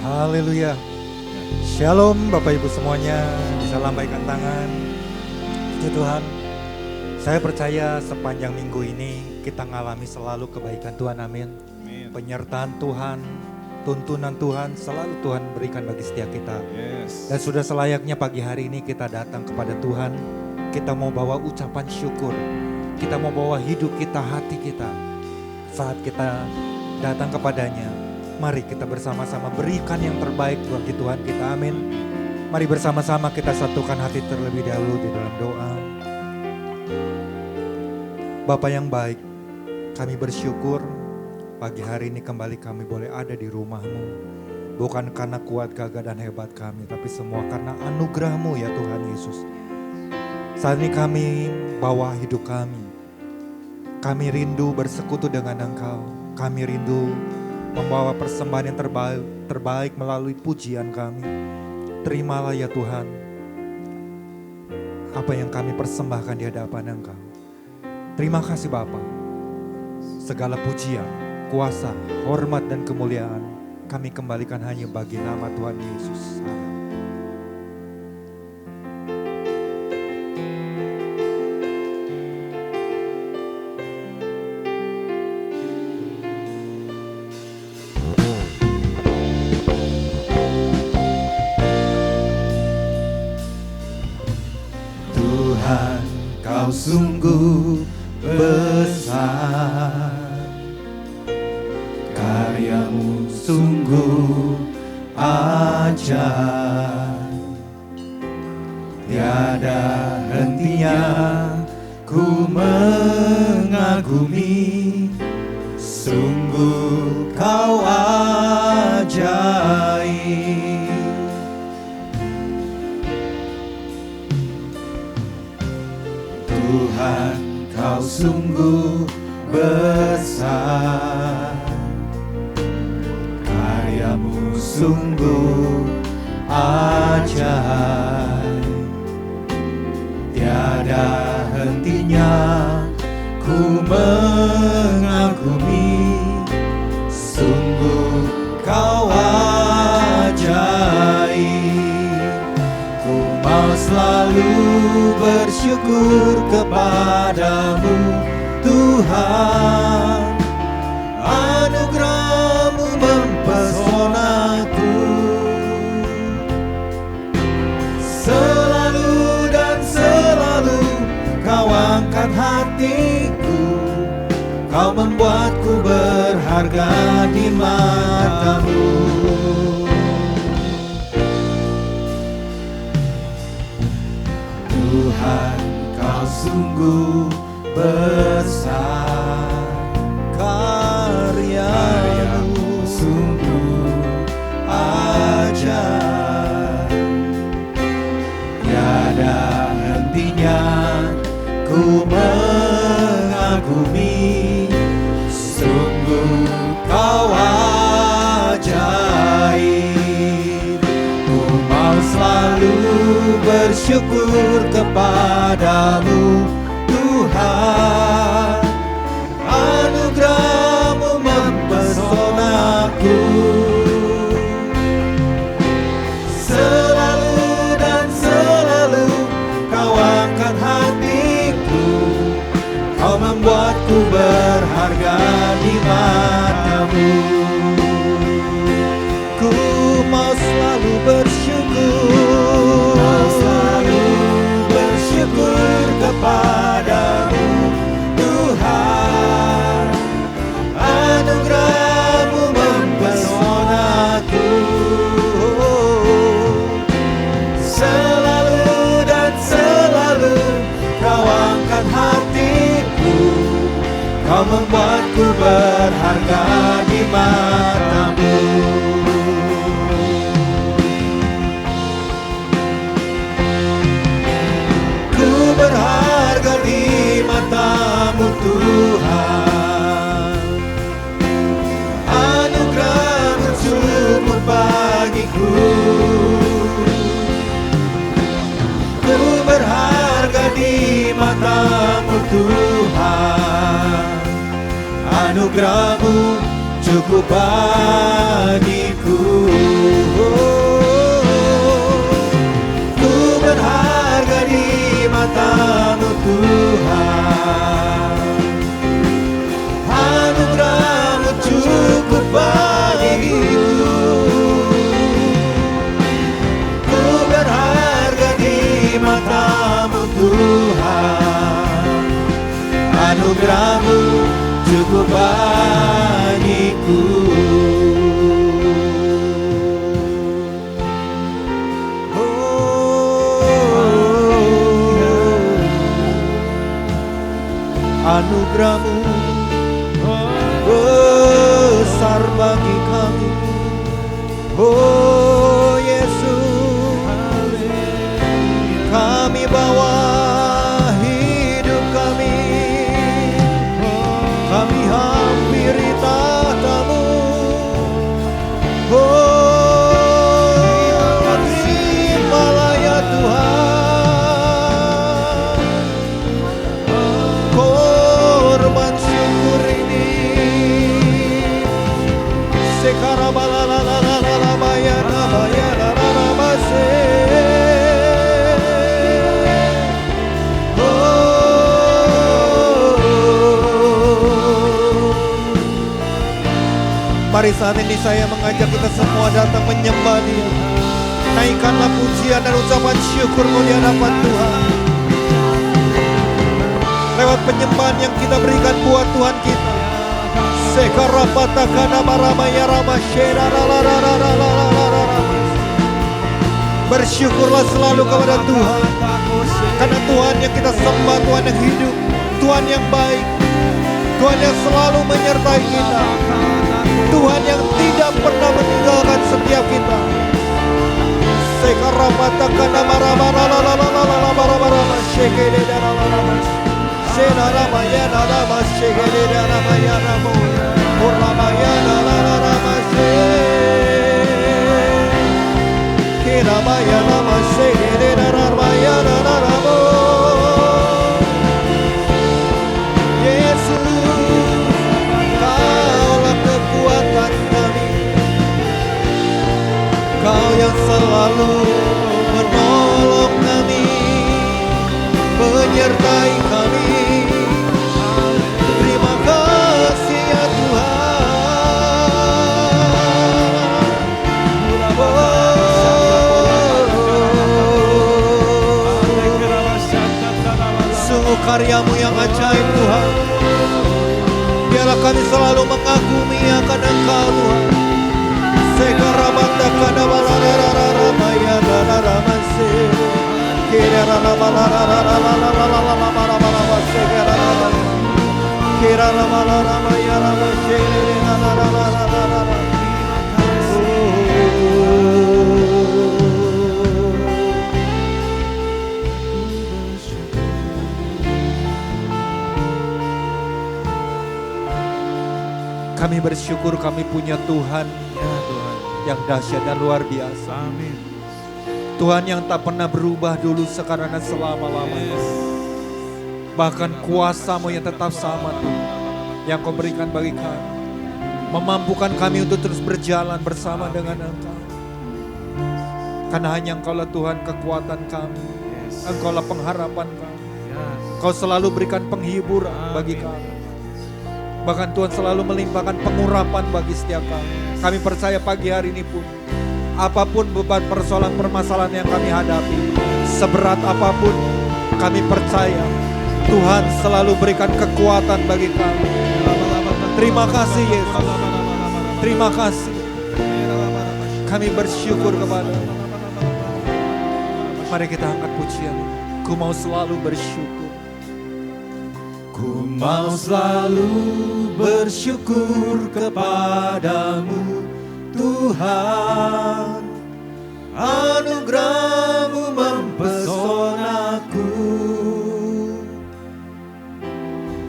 Haleluya. Shalom Bapak Ibu semuanya. Bisa lambaikan tangan. Puji Tuhan. Saya percaya sepanjang minggu ini kita ngalami selalu kebaikan Tuhan. Amin. Penyertaan Tuhan, tuntunan Tuhan selalu Tuhan berikan bagi setiap kita. Dan sudah selayaknya pagi hari ini kita datang kepada Tuhan. Kita mau bawa ucapan syukur. Kita mau bawa hidup kita, hati kita. Saat kita datang kepadanya, mari kita bersama-sama berikan yang terbaik bagi Tuhan kita. Amin. Mari bersama-sama kita satukan hati terlebih dahulu di dalam doa. Bapa yang baik, kami bersyukur pagi hari ini kembali kami boleh ada di rumah-Mu. Bukan karena kuat, gagah dan hebat kami, tapi semua karena anugerah-Mu ya Tuhan Yesus. Saat ini kami bawa hidup kami. Kami rindu bersekutu dengan Engkau. Kami rindu membawa persembahan yang terbaik melalui pujian kami. Terimalah ya Tuhan apa yang kami persembahkan di hadapan Engkau. Terima kasih Bapa. Segala pujian, kuasa, hormat dan kemuliaan kami kembalikan hanya bagi nama Tuhan Yesus. Amin. Kau sungguh besar, karyamu sungguh ajaib, tiada hentinya ku mengagumi, sungguh kau ajaib. Tuhan, kau sungguh besar, karyamu sungguh ajaib, tiada hentinya ku mengagumi, sungguh kau ajaib. Ku mau selalu bersyukur kepadamu Tuhan, anugerah-Mu mempesonaku, selalu dan selalu kau angkat hatiku, kau membuatku berharga di mata-Mu. Tuhan, kau sungguh besar, karyamu sungguh ajaib, tiada hentinya ku mengagumi, sungguh kau ajaib. Ku mau selalu bersyukur kepadamu Tuhan, anugerah-Mu mempesonaku, selalu dan selalu kau angkat hatiku, kau membuatku berharga di mata-Mu. Ku mau selalu bersyukur, kepadamu Tuhan, anugerah-Mu mempesonaku, selalu dan selalu kau angkat hatiku, kau membuatku berharga di mata-Mu. Berharga di mata-Mu Tuhan, anugerah-Mu cukup bagiku. Ku berharga di mata-Mu Tuhan, anugerah-Mu cukup bagiku. Anugerahmu cukup bagiku. Anugerahmu besar bagi kami. Oh Yesus, kami bawa hidup kami, kami hampiri tahta-Mu. Oh, terimalah ya Tuhan korban syukur ini. Mari saat ini saya mengajak kita semua datang menyembah Dia. Naikkanlah pujian dan ucapan syukurmu di hadapan Tuhan. Lewat penyembahan yang kita berikan buat Tuhan kita. Bersyukurlah selalu kepada Tuhan, karena Tuhan yang kita sembah, Tuhan yang hidup, Tuhan yang baik, Tuhan yang selalu menyertai kita, Tuhan yang tidak pernah meninggalkan setiap kita. Yesus, Kaulah kekuatan kami, Kau yang selalu menolong kami, menyertai kami. Terima kasih ya Tuhan. Sungguh karya-Mu yang ajaib Tuhan. Biarlah kami selalu mengagumi akan Engkau Tuhan. Kami bersyukur kami punya Tuhan yang dahsyat dan luar biasa. Amin. Tuhan yang tak pernah berubah dulu, sekarang dan selama-lamanya. Bahkan kuasa-Mu yang tetap sama Tuhan, yang Kau berikan bagi kami, memampukan kami untuk terus berjalan bersama dengan Engkau. Karena hanya Engkau-lah Tuhan kekuatan kami, Engkau-lah pengharapan kami. Kau selalu berikan penghiburan bagi kami. Bahkan Tuhan selalu melimpahkan pengurapan bagi setiap kami. Kami percaya pagi hari ini pun, apapun beban persoalan permasalahan yang kami hadapi, seberat apapun, kami percaya Tuhan selalu berikan kekuatan bagi kami. Terima kasih Yesus. Terima kasih. Kami bersyukur kepada. Mari kita angkat pujian. Ku mau selalu bersyukur. Ku mau selalu bersyukur kepadamu Tuhan. Anugerah-Mu mempesonaku.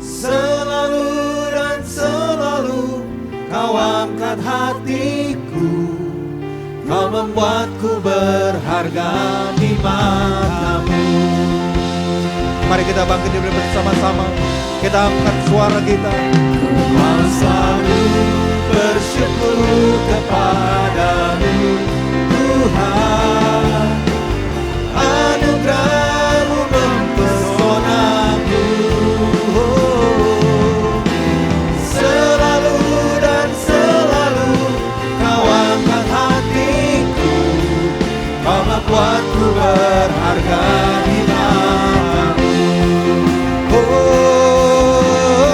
Selalu dan selalu Kau angkat hatiku. Kau membuatku berharga di mata-Mu. Mari kita bangkit bersama-sama. Kita angkat suara kita. Ku mau selalu bersyukur kepadamu Tuhan. Anugerah-Mu mempesonaku. Selalu dan selalu Kau angkat hatiku. Kau membuatku berharga di mata-Mu. Oh,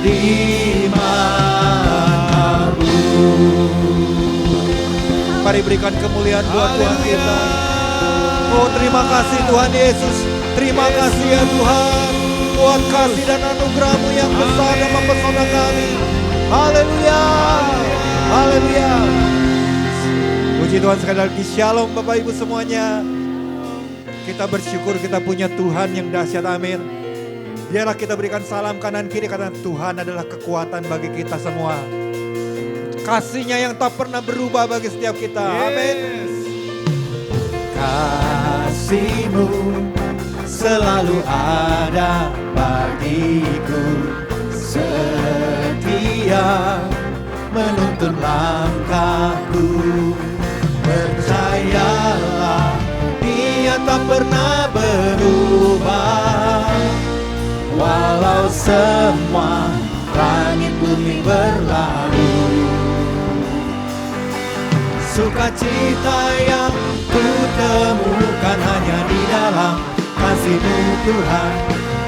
di mana-Mu. Mari berikan kemuliaan buat Tuhan kita. Oh, terima kasih Tuhan Yesus. Terima kasih ya Tuhan buat kasih dan anugerah-Mu yang besar dan mempesona kami. Haleluya. Haleluya. Puji Tuhan sekali lagi. Shalom Bapak Ibu semuanya. Kita bersyukur kita punya Tuhan yang dahsyat, amin. Biarlah kita berikan salam kanan kiri karena Tuhan adalah kekuatan bagi kita semua. Kasih-Nya yang tak pernah berubah bagi setiap kita, amin. Kasih-Mu selalu ada bagiku, setia menuntun langkahku. Percayalah, Dia tak pernah berubah. Walau semua langit bumi berlalu, sukacita yang ku temukan hanya di dalam kasih-Mu Tuhan.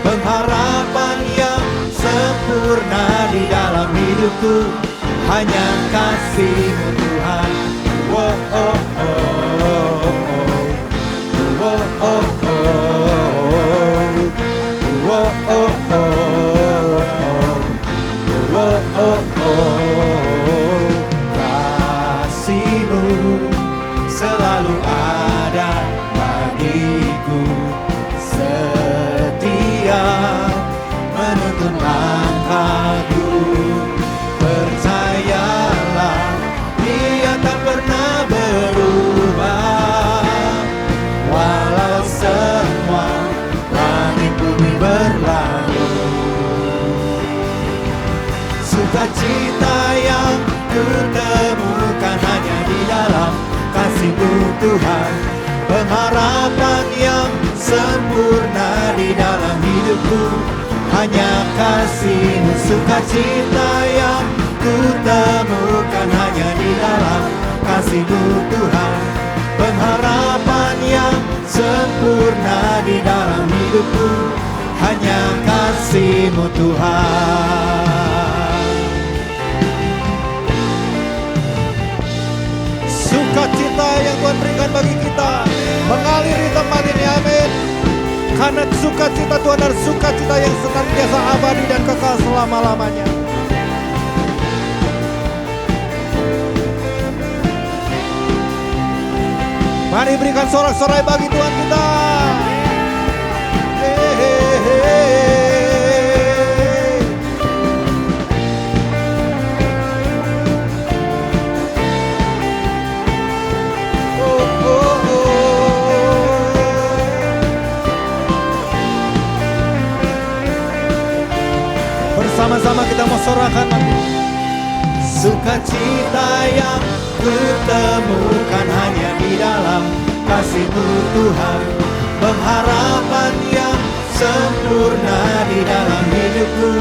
Pengharapan yang sempurna di dalam hidupku hanya kasih-Mu Tuhan. Oh, oh, oh, oh, oh, oh, oh, oh, oh, oh, oh, oh. Kasih-Mu selalu ada bagiku, setia menuntun langkahku. Percayalah, Dia tak pernah berubah. Walau semua langit bumi berlalu, sukacita yang ku temukan hanya di dalam kasih-Mu Tuhan. Pengharapan yang sempurna di dalam hidupku hanya kasih-Mu. Sukacita yang ku temukan hanya di dalam kasih-Mu Tuhan. Pengharapan yang sempurna di dalam hidupku hanya kasih-Mu Tuhan. Sukacita yang Tuhan berikan bagi kita mengalir di tempat ini, amin. Karena sukacita Tuhan adalah sukacita yang senantiasa abadi dan kekal selama-lamanya. Mari berikan sorak-sorai bagi Tuhan kita. Bersama-sama kita mau sorakan sukacita yang kutemukan hanya di dalam kasih-Mu Tuhan. Pengharapan yang sempurna di dalam hidupku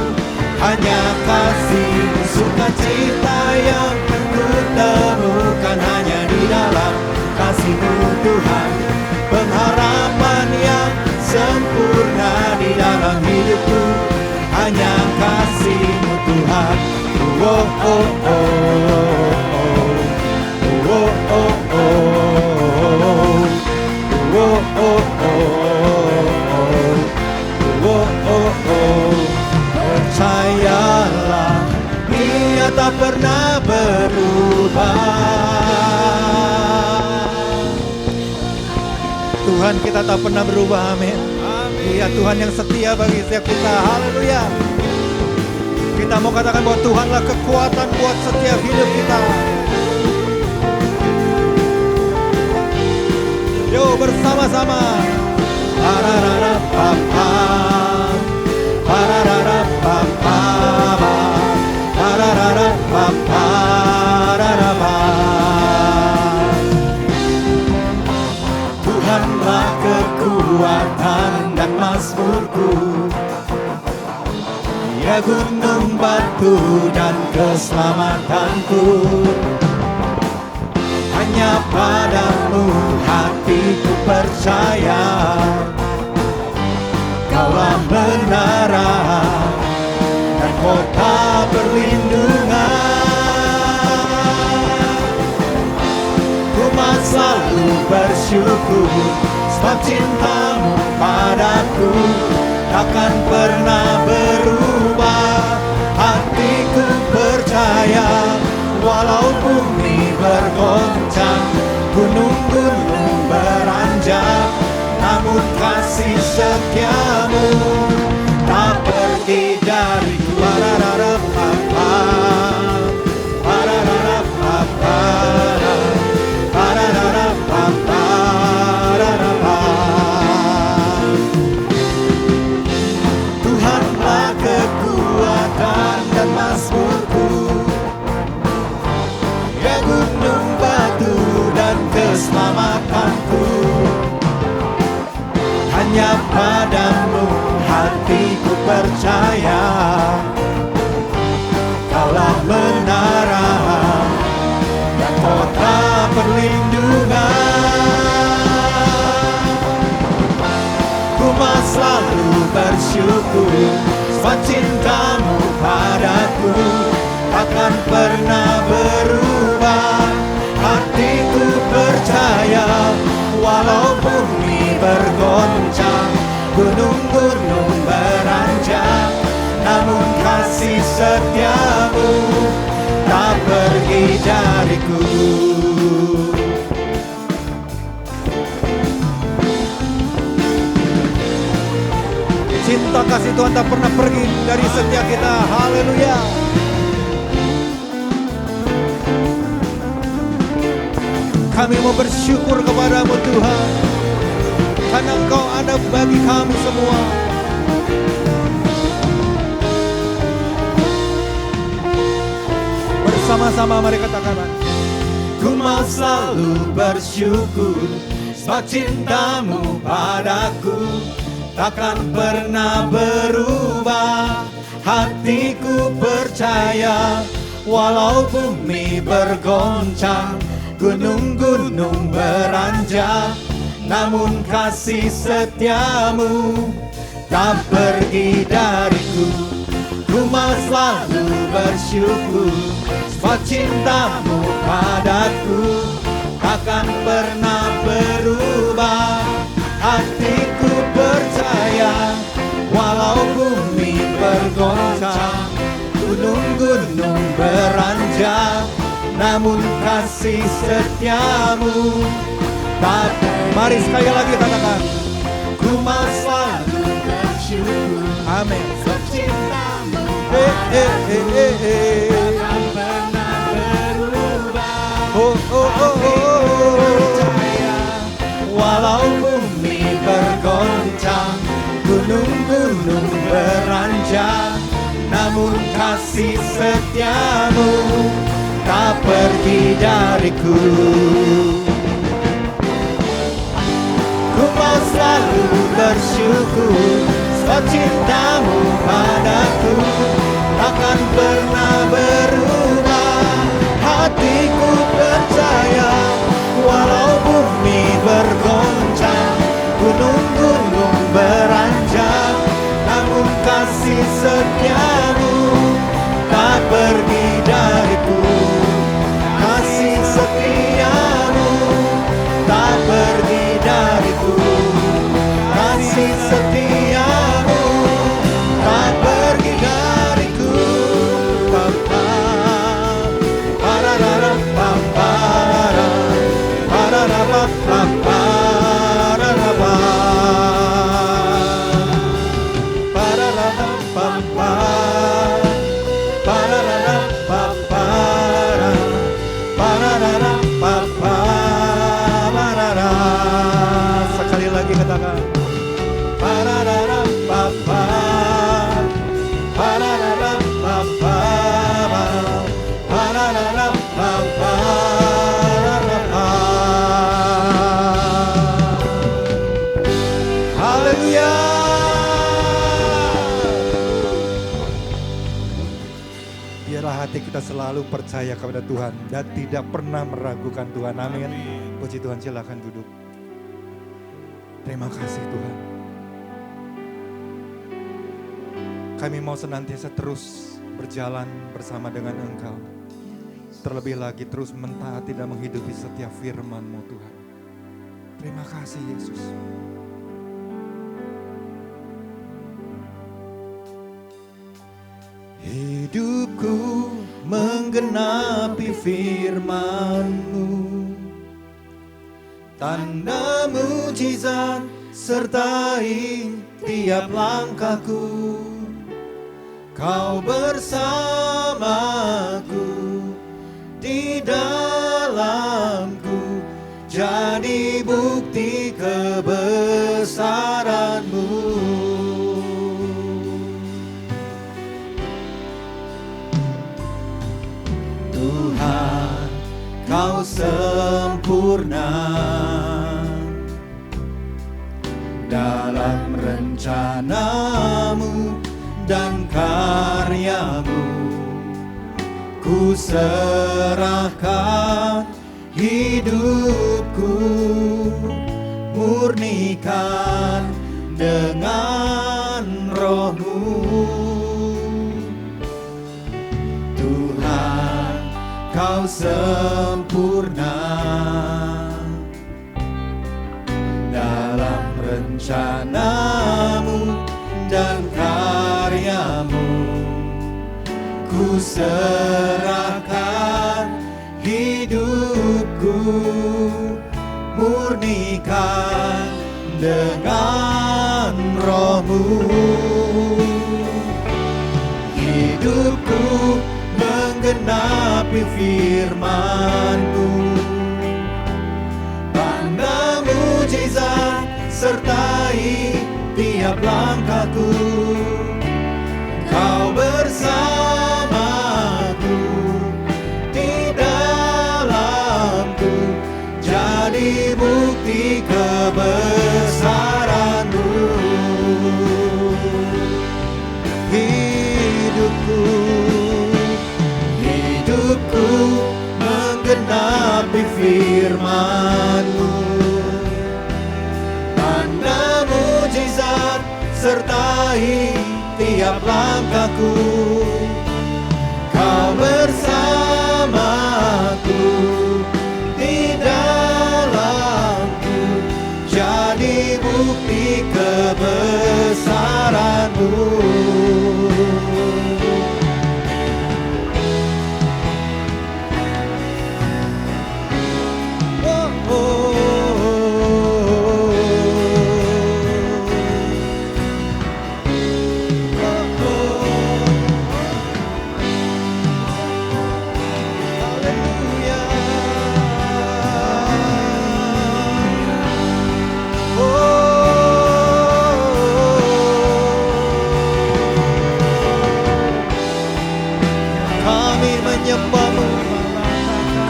hanya kasih-Mu. Sukacita yang kutemukan hanya di dalam kasih-Mu Tuhan. Pengharapan yang sempurna di dalam hidupku hanya kasih-Mu Tuhan. Oh, oh, oh, oh. Oh, oh, oh. Oh, oh, oh. Oh, oh, oh. Percayalah, Dia tak pernah berubah. Tuhan kita tak pernah berubah, amin. Iya, Tuhan yang setia bagi setiap kita. Haleluya. Kita mau katakan bahwa Tuhanlah kekuatan buat setiap hidup kita. Yo, bersama-sama. Pararara papa. Pararara papa. Pararara papa. Tuhanlah kekuatan dan mazmurku, Dia gunung batu dan keselamatanku. Hanya padamu hatiku percaya, Kaulah menara dan kota bersyukur, sebab cintamu padaku takkan pernah berubah. Hatiku percaya, walau bumi bergoncang, gunung-gunung beranjak, namun kasih setiamu tak pergi dariku. Parararapapa, parararapapa, parararapapa, pararapa. Tuhanlah kekuatan dan mazmurku, ya gunung batu dan keselamatanku. Hanya padamu hatiku percaya, Kaulah menara dan kota perlindungan. Ku mau selalu bersyukur, sebab cintamu padaku takkan pernah berubah. Hatiku percaya, walau bumi bergoncang, gunung-gunung beranjak, namun kasih setiamu tak pergi dariku. Cinta kasih Tuhan tak pernah pergi dari setiap kita. Haleluya. Kami mau bersyukur kepadamu Tuhan, karena Engkau ada bagi kami semua. Bersama-sama mari katakan, Ku mau selalu bersyukur, sebab cintamu padaku takkan pernah berubah. Hatiku percaya, walau bumi bergoncang, gunung-gunung beranjak, namun kasih setiamu tak pergi dariku. Ku mau selalu bersyukur, sebab cintamu padaku takkan pernah berubah. Hatiku percaya, walau bumi bergoncang, gunung-gunung beranjak, namun kasih setiamu tak. mari sekali lagi katakan, Ku mau selalu bersyukur, amin. sebab cintamu Takkan pernah berubah. Oh, oh, oh, oh. Percaya, walau bumi bergoncang, gunung-gunung beranjak, namun kasih setiamu tak pergi dariku. Ku mau selalu bersyukur, sebab cintamu padaku takkan pernah berubah. Hatiku percaya, walau bumi bergoncang, gunung-gunung beranjak, namun kasih setiamu tak pergi dariku. Kasih setiamu tak pergi dariku. Kasih setiamu tak pergi dariku. Papa, pararara, papa, pararara, papa, pararara, pararara, papa, pararara, papa, pararara, papa, pararara. Sekali lagi katakan, pararara, papa, pararara, papa, pararara, papa, pararara. Haleluya. Biarlah hati kita selalu percaya kepada Tuhan dan tidak pernah meragukan Tuhan. Amin. Puji Tuhan, silakan duduk. Terima kasih Tuhan. Kami mau senantiasa terus berjalan bersama dengan Engkau. Terlebih lagi terus mentaati dan menghidupi setiap firman-Mu Tuhan. Terima kasih Yesus. Hidupku menggenapi firman-Mu, tanda mujizat sertai tiap langkahku. Kau bersamaku, di dalamku, jadi bukti kebesaran-Mu. Tuhan, Kau sempurna dalam rencana-Mu dan karya-Mu. Ku serahkan hidupku, murnikan dengan Roh-Mu. Tuhan, Kau sempurna dalam rencana-Mu dan karya-Mu. Ku serahkan hidupku, murnikan dengan Roh-Mu. Hidupku menggenapi firman-Mu, tanda mujizat sertai tiap langkahku. Kau bersamaku, di dalamku, jadi bukti kebesaran-Mu. Hidupku menggenapi firman-Mu, tanda mujizat sertai tiap langkahku. Kau bersamaku, di dalamku, jadi bukti kebesaran-Mu.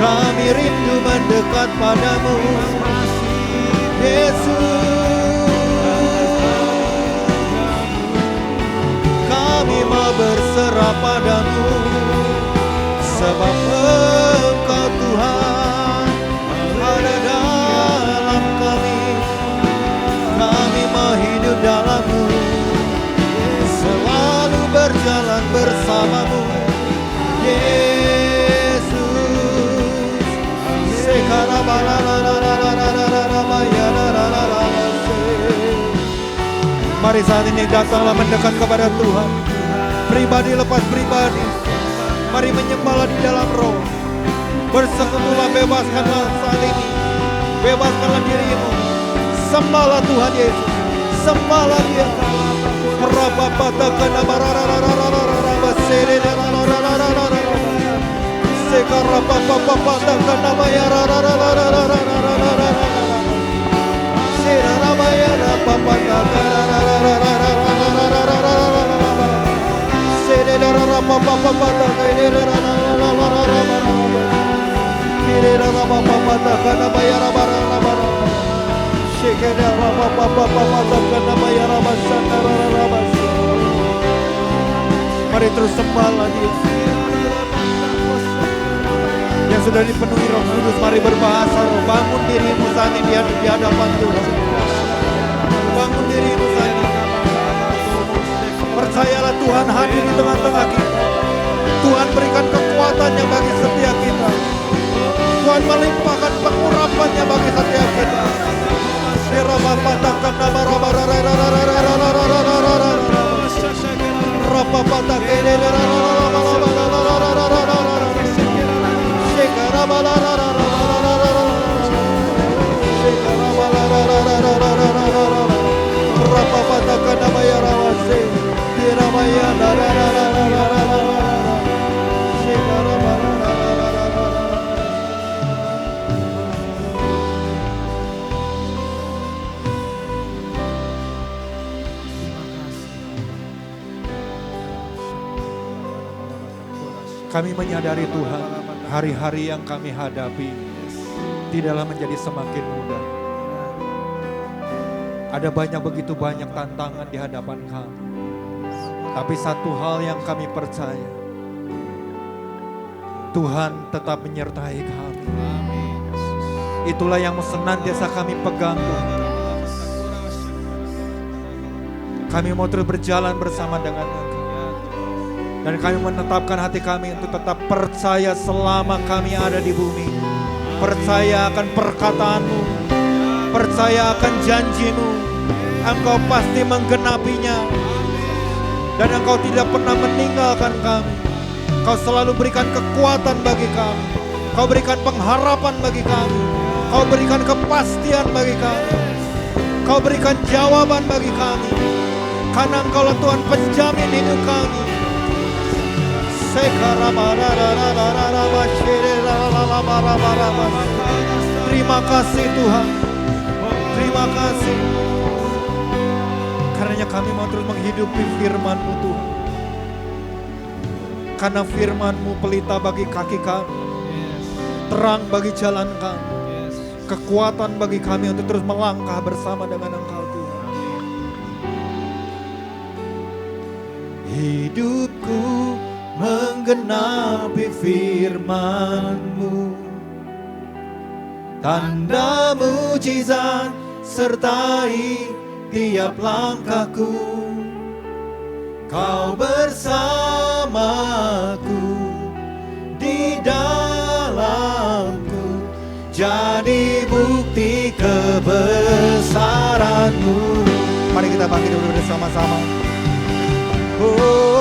Kami rindu mendekat padamu, Yesus. Kami mau berserah padamu, sebab Engkau Tuhan ada dalam kami. Kami mau hidup dalam-Mu, selalu berjalan bersamamu, Yesus. Mari saat ini datanglah mendekat kepada Tuhan, pribadi lepas pribadi. Mari menyembahlah di dalam Roh. Bersekutulah, bebaskanlah saat ini, bebaskanlah dirimu. Sembahlah Tuhan Yesus, sembahlah Dia. Mari terus sembahlah Dia. Yang sudah dipenuhi Roh Kudus, mari berbahasa Roh. Bangun dirimu saat ini di hadapan Tuhan. Bangun dirimu saat ini. Percayalah Tuhan hadir di tengah-tengah kita. Tuhan berikan kekuatannya bagi setiap kita. Tuhan melimpahkan pengurapannya bagi setiap kita. Kami menyadari Tuhan, hari-hari yang kami hadapi tidaklah menjadi semakin mudah. Ada begitu banyak tantangan di hadapan kami. Tapi satu hal yang kami percaya, Tuhan tetap menyertai kami. Itulah yang senantiasa kami pegang, Tuhan. Kami mau terus berjalan bersama dengan Engkau. Dan kami menetapkan hati kami untuk tetap percaya selama kami ada di bumi. Percaya akan perkataanmu, percaya akan janjimu. Engkau pasti menggenapinya. Dan Engkau tidak pernah meninggalkan kami. Kau selalu berikan kekuatan bagi kami. Kau berikan pengharapan bagi kami. Kau berikan kepastian bagi kami. Kau berikan jawaban bagi kami. Karena Engkau lah Tuhan penjamin hidup kami. Terima kasih Tuhan. Terima kasih. Karenanya kami mau terus menghidupi firman-Mu Tuhan. Karena firman-Mu pelita bagi kaki kami, terang bagi jalan kami, kekuatan bagi kami untuk terus melangkah bersama dengan Engkau Tuhan. Hidupku menggenapi firman-Mu, tanda mujizat sertai tiap langkahku. Kau bersamaku di dalamku, jadi bukti kebesaran-Mu. Mari kita bangkit bersama-sama. Oh,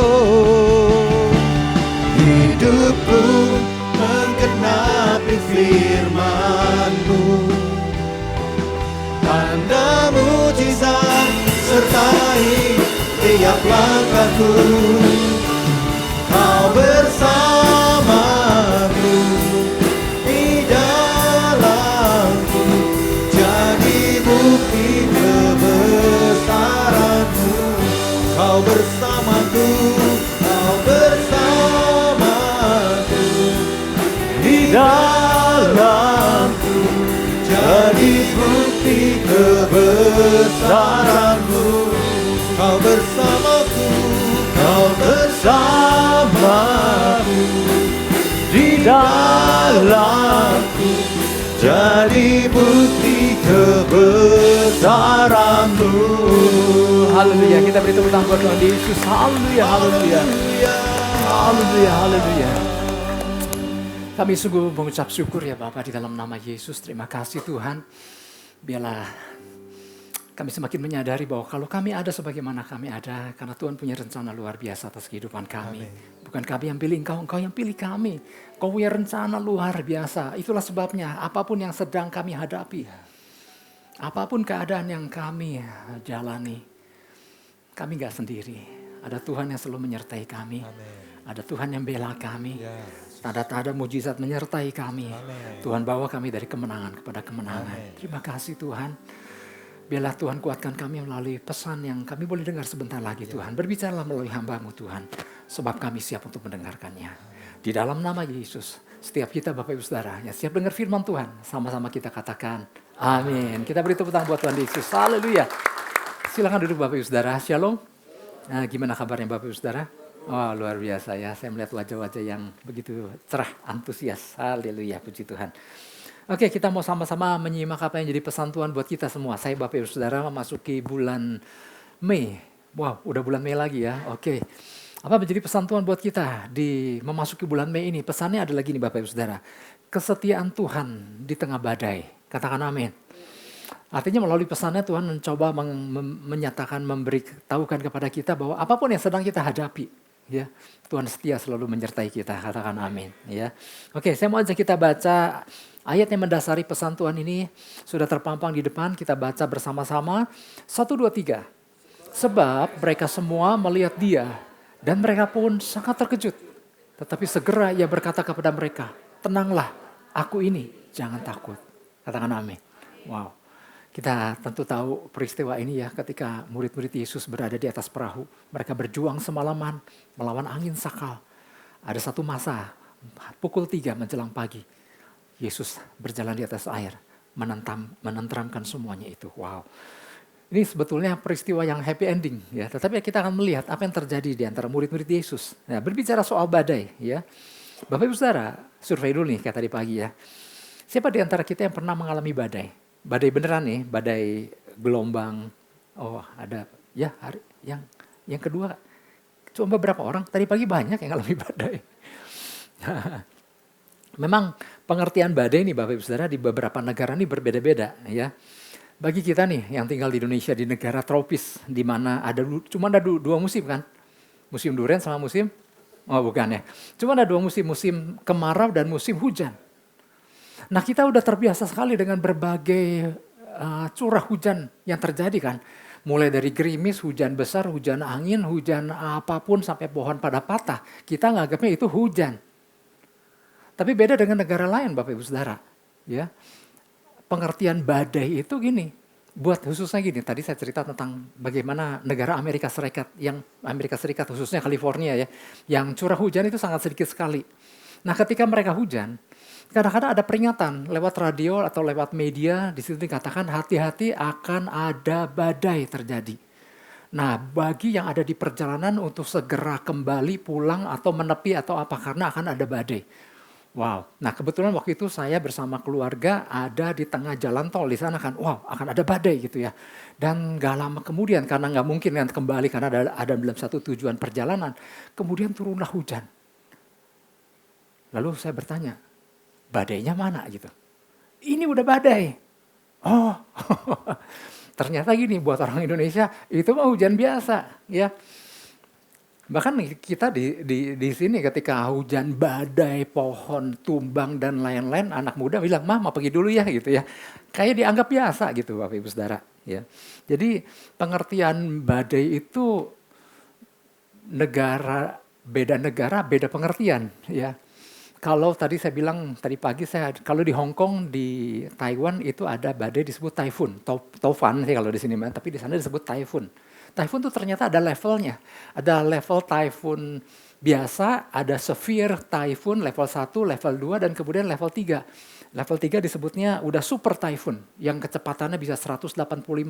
hidupku menggenapi firman-Mu, tanda mujizat sertai tiap langkahku. Kau bersamaku di dalamku, jadi bukti kebesaran-Mu. Kau bersamaku, Kau bersamaku di dalamku, jadi bukti kebesaran-Mu. Kau bersamaku, Kau bersamaku di dalamku, jadi bukti kebesaran-Mu. Haleluya, kita beri tepuk tangan buat Tuhan Yesus. Haleluya, haleluya. Haleluya, haleluya. Kami sungguh mengucap syukur ya Bapak di dalam nama Yesus. Terima kasih Tuhan. Biarlah kami semakin menyadari bahwa kalau kami ada sebagaimana kami ada, karena Tuhan punya rencana luar biasa atas kehidupan kami. Amin. Bukan kami yang pilih Engkau, Engkau yang pilih kami. Kau punya rencana luar biasa. Itulah sebabnya apapun yang sedang kami hadapi, apapun keadaan yang kami jalani, kami gak sendiri. Ada Tuhan yang selalu menyertai kami. Amin. Ada Tuhan yang bela kami. Tanda-tanda mujizat menyertai kami. Amin. Tuhan bawa kami dari kemenangan kepada kemenangan. Amin. Terima kasih Tuhan. Biarlah Tuhan kuatkan kami melalui pesan yang kami boleh dengar sebentar lagi Tuhan. Berbicaralah melalui hamba-Mu Tuhan. Sebab kami siap untuk mendengarkannya. Di dalam nama Yesus. Setiap kita Bapak Ibu Saudara yang siap dengar firman Tuhan. Sama-sama kita katakan amin. Kita beri tepuk tangan buat Tuhan Yesus. Haleluya. Silakan duduk Bapak Ibu Saudara. Shalom. Nah, gimana kabarnya Bapak Ibu Saudara? Oh, luar biasa ya. Saya melihat wajah-wajah yang begitu cerah, antusias. Haleluya, puji Tuhan. Oke, kita mau sama-sama menyimak apa yang jadi pesan Tuhan buat kita semua. Saya Bapak Ibu Saudara memasuki bulan Mei. Wow, udah bulan Mei lagi ya. Oke. Apa menjadi pesan Tuhan buat kita di memasuki bulan Mei ini? Pesannya adalah gini Bapak Ibu Saudara. Kesetiaan Tuhan di tengah badai. Katakan amin. Artinya melalui pesannya Tuhan mencoba menyatakan, memberitahukan kepada kita bahwa apapun yang sedang kita hadapi, ya, Tuhan setia selalu menyertai kita. Katakan amin. Ya. Oke, saya mau ajak kita baca ayat yang mendasari pesan Tuhan ini. Sudah terpampang di depan, kita baca bersama-sama. 1, 2, 3. Sebab mereka semua melihat Dia, dan mereka pun sangat terkejut. Tetapi segera Ia berkata kepada mereka, tenanglah, aku ini, jangan takut. Katakan amin. Wow. Kita tentu tahu peristiwa ini ya, ketika murid-murid Yesus berada di atas perahu. Mereka berjuang semalaman melawan angin sakal. ada satu masa, pukul 3 menjelang pagi, Yesus berjalan di atas air, menenteramkan semuanya itu. Wow. Ini sebetulnya peristiwa yang happy ending ya, tetapi kita akan melihat apa yang terjadi di antara murid-murid Yesus. Nah, berbicara soal badai ya. Bapak Ibu Saudara, survei dulu nih kayak tadi pagi ya. Siapa di antara kita yang pernah mengalami badai? Badai beneran nih, badai gelombang. Oh, ada ya yang kedua. Cuma beberapa orang, tadi pagi banyak yang mengalami badai. Memang pengertian badai nih Bapak Ibu Saudara di beberapa negara ini berbeda-beda ya. Bagi kita nih yang tinggal di Indonesia di negara tropis di mana cuma ada dua musim kan? Musim durian sama musim bukan ya. Cuma ada 2 musim, musim kemarau dan musim hujan. Nah, kita udah terbiasa sekali dengan berbagai curah hujan yang terjadi kan. Mulai dari gerimis, hujan besar, hujan angin, hujan apapun sampai pohon pada patah. Kita nganggapnya itu hujan. Tapi beda dengan negara lain Bapak Ibu Saudara. Ya. Pengertian badai itu gini, buat khususnya gini, tadi saya cerita tentang bagaimana negara Amerika Serikat khususnya California ya, yang curah hujan itu sangat sedikit sekali. Nah ketika mereka hujan, kadang-kadang ada peringatan lewat radio atau lewat media, di situ dikatakan hati-hati akan ada badai terjadi. Nah bagi yang ada di perjalanan untuk segera kembali pulang atau menepi atau apa, karena akan ada badai. Wow, nah kebetulan waktu itu saya bersama keluarga ada di tengah jalan tol di sana kan, wow akan ada badai gitu ya. Dan gak lama kemudian karena gak mungkin kan kembali karena ada dalam satu tujuan perjalanan, kemudian turunlah hujan. Lalu saya bertanya, badainya mana gitu? Ini udah badai. Oh, ternyata gini buat orang Indonesia itu mah hujan biasa ya. Bahkan kita di sini ketika hujan badai, pohon tumbang dan lain-lain, anak muda bilang, "Mah, mau pergi dulu ya," gitu ya. Kayak dianggap biasa gitu Bapak Ibu Saudara, ya. Jadi pengertian badai itu beda negara, beda pengertian, ya. Kalau tadi saya bilang tadi pagi kalau di Hong Kong, di Taiwan itu ada badai disebut typhoon, Taufan sih kalau di sini, tapi di sana disebut typhoon. Typhoon itu ternyata ada levelnya. Ada level typhoon biasa, ada severe typhoon level 1, level 2, dan kemudian level 3. Level 3 disebutnya udah super typhoon yang kecepatannya bisa 185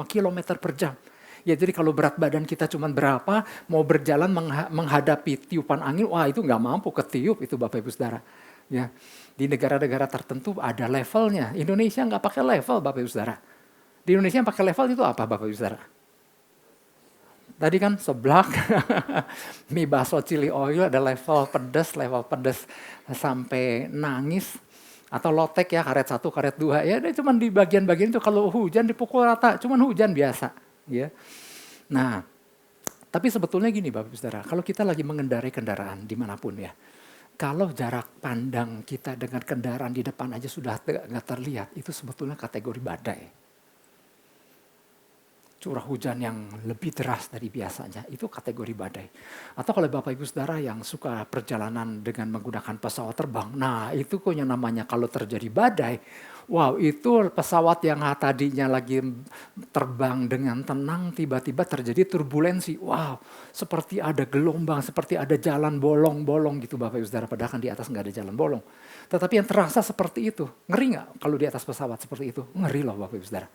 km per jam. Ya jadi kalau berat badan kita cuma berapa, mau berjalan menghadapi tiupan angin, wah itu nggak mampu ketiup itu Bapak Ibu Saudara. Ya, di negara-negara tertentu ada levelnya. Indonesia nggak pakai level Bapak Ibu Saudara. Di Indonesia yang pakai level itu apa Bapak Ibu Saudara? Tadi kan seblak, mie bakso chili oil ada level pedas sampai nangis. Atau lotek ya, karet 1, karet 2. Ya cuma di bagian-bagian itu kalau hujan dipukul rata, cuma hujan biasa. Ya. Nah, tapi sebetulnya gini Bapak Ibu Saudara, kalau kita lagi mengendarai kendaraan dimanapun ya. Kalau jarak pandang kita dengan kendaraan di depan aja sudah nggak terlihat, itu sebetulnya kategori badai. Curah hujan yang lebih deras dari biasanya, itu kategori badai. Atau kalau Bapak Ibu Saudara yang suka perjalanan dengan menggunakan pesawat terbang, nah itu kok yang namanya kalau terjadi badai, wow itu pesawat yang tadinya lagi terbang dengan tenang, tiba-tiba terjadi turbulensi. Wow, seperti ada gelombang, seperti ada jalan bolong-bolong gitu Bapak Ibu Saudara, padahal kan di atas nggak ada jalan bolong. Tetapi yang terasa seperti itu, ngeri nggak kalau di atas pesawat seperti itu? Ngeri loh Bapak Ibu Saudara.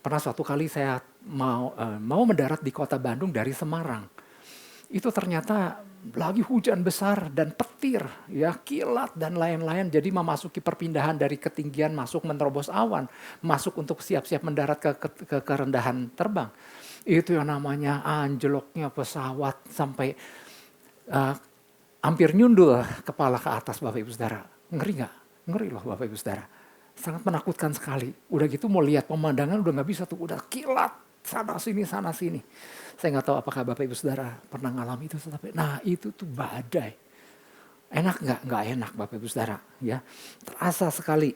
Pernah suatu kali saya mau mendarat di kota Bandung dari Semarang. Itu ternyata lagi hujan besar dan petir, ya kilat dan lain-lain. Jadi memasuki perpindahan dari ketinggian masuk menerobos awan, masuk untuk siap-siap mendarat ke kerendahan terbang. Itu yang namanya anjloknya pesawat sampai hampir nyundul kepala ke atas Bapak Ibu Saudara. Ngeri nggak? Ngeri loh Bapak Ibu Saudara. Sangat menakutkan sekali. Udah gitu mau lihat pemandangan udah nggak bisa tuh, udah kilat sana sini. Saya nggak tahu apakah Bapak Ibu Saudara pernah ngalami itu, tapi nah itu tuh badai. Enak nggak? Nggak enak Bapak Ibu Saudara, ya terasa sekali.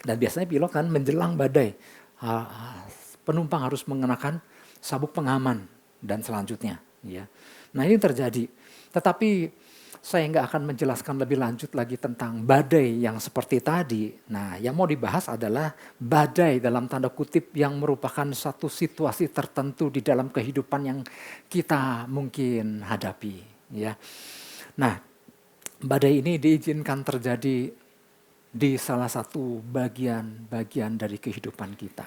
Dan biasanya pilot kan menjelang badai, penumpang harus mengenakan sabuk pengaman dan selanjutnya, ya. Nah ini terjadi. Tetapi saya nggak akan menjelaskan lebih lanjut lagi tentang badai yang seperti tadi. Nah, yang mau dibahas adalah badai dalam tanda kutip yang merupakan satu situasi tertentu di dalam kehidupan yang kita mungkin hadapi. Ya. Nah, badai ini diizinkan terjadi di salah satu bagian-bagian dari kehidupan kita.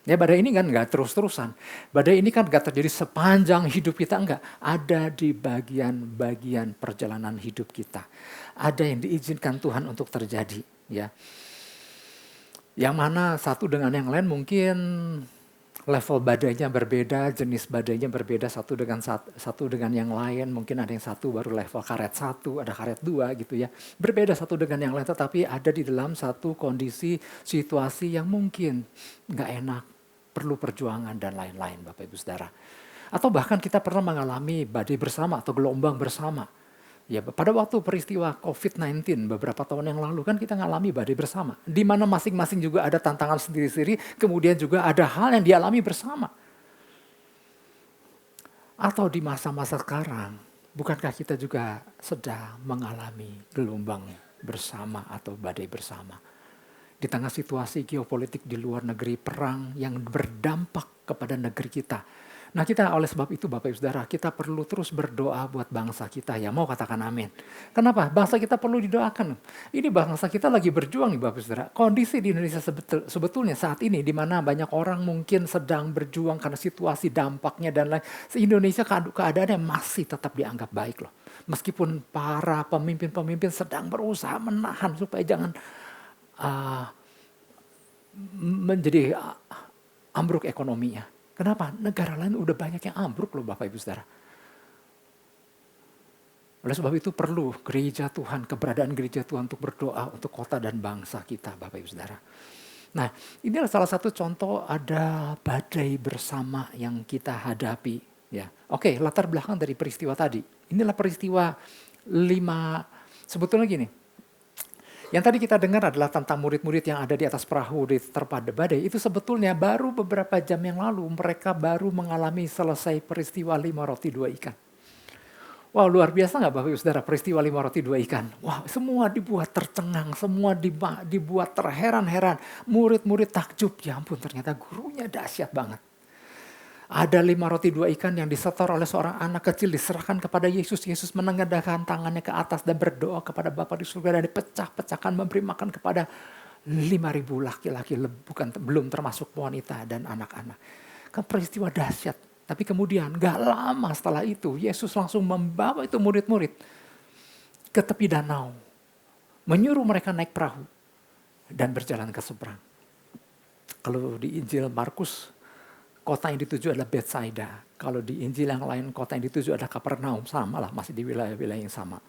Ya, badai ini kan nggak terus-terusan. Badai ini kan nggak terjadi sepanjang hidup kita, enggak. Ada di bagian-bagian perjalanan hidup kita. Ada yang diizinkan Tuhan untuk terjadi. Ya, yang mana satu dengan yang lain mungkin level badainya berbeda, jenis badainya berbeda satu dengan yang lain. Mungkin ada yang satu baru level karet 1, ada karet 2 gitu ya. Berbeda satu dengan yang lain, tetapi ada di dalam satu kondisi situasi yang mungkin nggak enak, perlu perjuangan dan lain-lain Bapak Ibu Saudara. Atau bahkan kita pernah mengalami badai bersama atau gelombang bersama. Ya, pada waktu peristiwa COVID-19 beberapa tahun yang lalu kan kita ngalami badai bersama. Di mana masing-masing juga ada tantangan sendiri-sendiri, kemudian juga ada hal yang dialami bersama. Atau di masa-masa sekarang, bukankah kita juga sedang mengalami gelombang bersama atau badai bersama? Di tengah situasi geopolitik di luar negeri, perang yang berdampak kepada negeri kita. Nah, kita oleh sebab itu Bapak Ibu Saudara, kita perlu terus berdoa buat bangsa kita. Ya, mau katakan amin. Kenapa? Bangsa kita perlu didoakan. Ini bangsa kita lagi berjuang nih Bapak Ibu Saudara. Kondisi di Indonesia sebetulnya saat ini di mana banyak orang mungkin sedang berjuang karena situasi dampaknya dan lain. Indonesia keadaannya masih tetap dianggap baik loh. Meskipun para pemimpin-pemimpin sedang berusaha menahan supaya jangan menjadi ambruk ekonominya. Kenapa? Negara lain udah banyak yang ambruk loh Bapak Ibu Saudara. Oleh sebab itu perlu gereja Tuhan, keberadaan gereja Tuhan untuk berdoa untuk kota dan bangsa kita Bapak Ibu Saudara. Nah, ini adalah salah satu contoh ada badai bersama yang kita hadapi. Ya, oke, latar belakang dari peristiwa tadi. Inilah peristiwa 5, sebetulnya gini. Yang tadi kita dengar adalah tentang murid-murid yang ada di atas perahu di terpada badai. Itu sebetulnya baru beberapa jam yang lalu mereka baru mengalami selesai peristiwa 5 roti 2 ikan. Wow, luar biasa nggak Bapak Ibu Saudara peristiwa 5 roti 2 ikan? Wah, semua dibuat tercengang, semua dibuat terheran-heran. Murid-murid takjub, ya ampun ternyata gurunya dahsyat banget. Ada 5 roti 2 ikan yang disetor oleh seorang anak kecil diserahkan kepada Yesus. Yesus menengadahkan tangannya ke atas dan berdoa kepada Bapa di surga dan dipecah-pecahkan memberi makan kepada 5.000 laki-laki, belum termasuk wanita dan anak-anak. Kan peristiwa dahsyat. Tapi kemudian gak lama setelah itu Yesus langsung membawa itu murid-murid ke tepi danau. Menyuruh mereka naik perahu dan berjalan ke seberang. Kalau di Injil Markus, kota yang dituju adalah Betsaida. Kalau di Injil yang lain, kota yang dituju adalah Kapernaum. Sama lah, masih di wilayah-wilayah yang sama.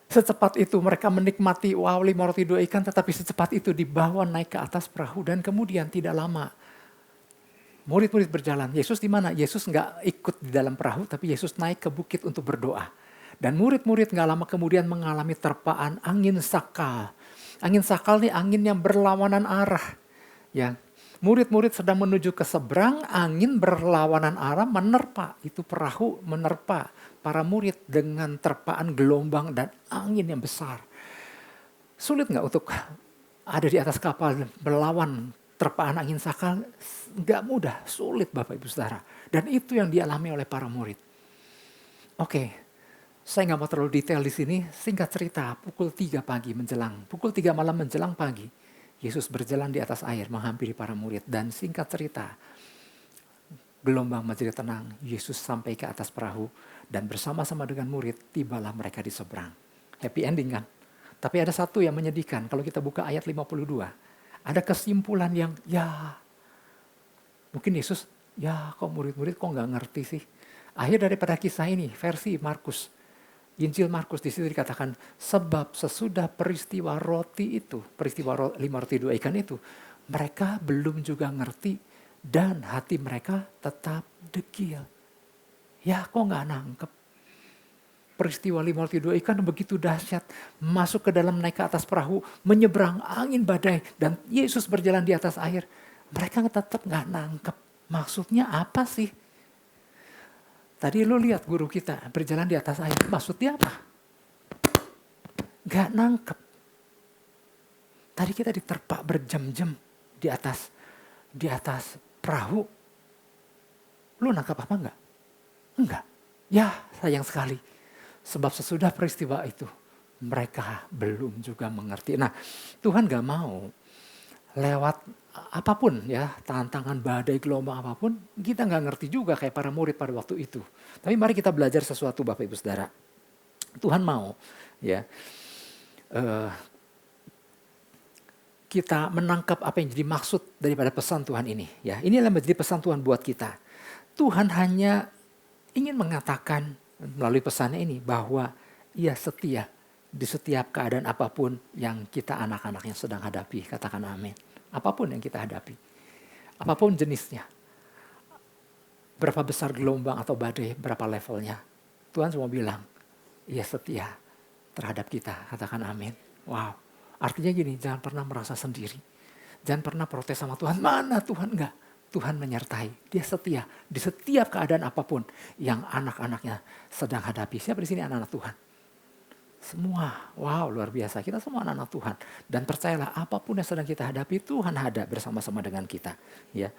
Secepat itu mereka menikmati 5 roti 2 ikan, tetapi secepat itu dibawa naik ke atas perahu. Dan kemudian tidak lama, murid-murid berjalan. Yesus di mana? Yesus nggak ikut di dalam perahu, tapi Yesus naik ke bukit untuk berdoa. Dan murid-murid nggak lama kemudian mengalami terpaan angin sakal. Angin sakal ini angin yang berlawanan arah. Ya. Murid-murid sedang menuju ke seberang, angin berlawanan arah menerpa. Itu perahu menerpa para murid dengan terpaan gelombang dan angin yang besar. Sulit nggak untuk ada di atas kapal melawan terpaan angin sakal? Nggak mudah, sulit Bapak Ibu Saudara. Dan itu yang dialami oleh para murid. Oke, saya nggak mau terlalu detail di sini. Singkat cerita, pukul 3 pagi menjelang, pukul 3 malam menjelang pagi. Yesus berjalan di atas air menghampiri para murid dan singkat cerita gelombang menjadi tenang. Yesus sampai ke atas perahu dan bersama-sama dengan murid tibalah mereka di seberang. Happy ending kan? Tapi ada satu yang menyedihkan kalau kita buka ayat 52. Ada kesimpulan yang mungkin Yesus kok murid-murid kok nggak ngerti sih. Akhir daripada kisah ini versi Markus. Injil Markus di situ dikatakan sebab sesudah peristiwa roti itu, peristiwa 5 roti 2 ikan itu, mereka belum juga ngerti dan hati mereka tetap degil. Ya kok nggak nangkep? Peristiwa 5 roti 2 ikan begitu dahsyat, masuk ke dalam naik ke atas perahu, menyeberang angin badai dan Yesus berjalan di atas air. Mereka tetap nggak nangkep. Maksudnya apa sih? Tadi lu lihat guru kita berjalan di atas air. Maksudnya apa? Gak nangkep. Tadi kita diterpa berjam-jam di atas perahu. Lu nangkep apa enggak? Enggak. Ya sayang sekali. Sebab sesudah peristiwa itu, mereka belum juga mengerti. Nah, Tuhan gak mau lewat apapun ya, tantangan, badai, gelombang apapun, kita gak ngerti juga kayak para murid pada waktu itu. Tapi mari kita belajar sesuatu Bapak Ibu Saudara. Tuhan mau ya kita menangkap apa yang jadi maksud daripada pesan Tuhan ini. Ya, inilah menjadi pesan Tuhan buat kita. Tuhan hanya ingin mengatakan melalui pesannya ini bahwa Ia setia di setiap keadaan apapun yang kita anak-anaknya sedang hadapi. Katakan amin. Apapun yang kita hadapi. Apapun jenisnya. Berapa besar gelombang atau badai, berapa levelnya. Tuhan cuma bilang, Ia setia terhadap kita. Katakan amin. Wow. Artinya gini, jangan pernah merasa sendiri. Jangan pernah protes sama Tuhan. Mana Tuhan? Enggak. Tuhan menyertai. Dia setia di setiap keadaan apapun yang anak-anaknya sedang hadapi. Siapa di sini anak-anak Tuhan? Semua. Wow, luar biasa. Kita semua anak-anak Tuhan. Dan percayalah, apapun yang sedang kita hadapi, Tuhan ada bersama-sama dengan kita. Ya.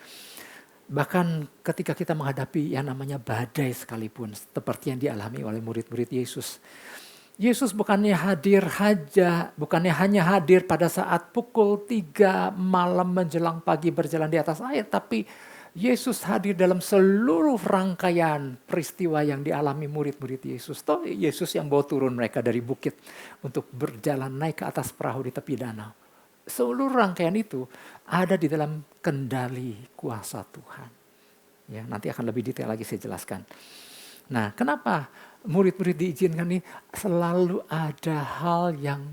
Bahkan ketika kita menghadapi yang namanya badai sekalipun, seperti yang dialami oleh murid-murid Yesus. Yesus bukannya hanya hadir pada saat pukul 3 malam menjelang pagi berjalan di atas air, tapi Yesus hadir dalam seluruh rangkaian peristiwa yang dialami murid-murid Yesus. Toh Yesus yang bawa turun mereka dari bukit untuk berjalan naik ke atas perahu di tepi danau. Seluruh rangkaian itu ada di dalam kendali kuasa Tuhan. Ya, nanti akan lebih detail lagi saya jelaskan. Nah, kenapa murid-murid diizinkan ini? Selalu ada hal yang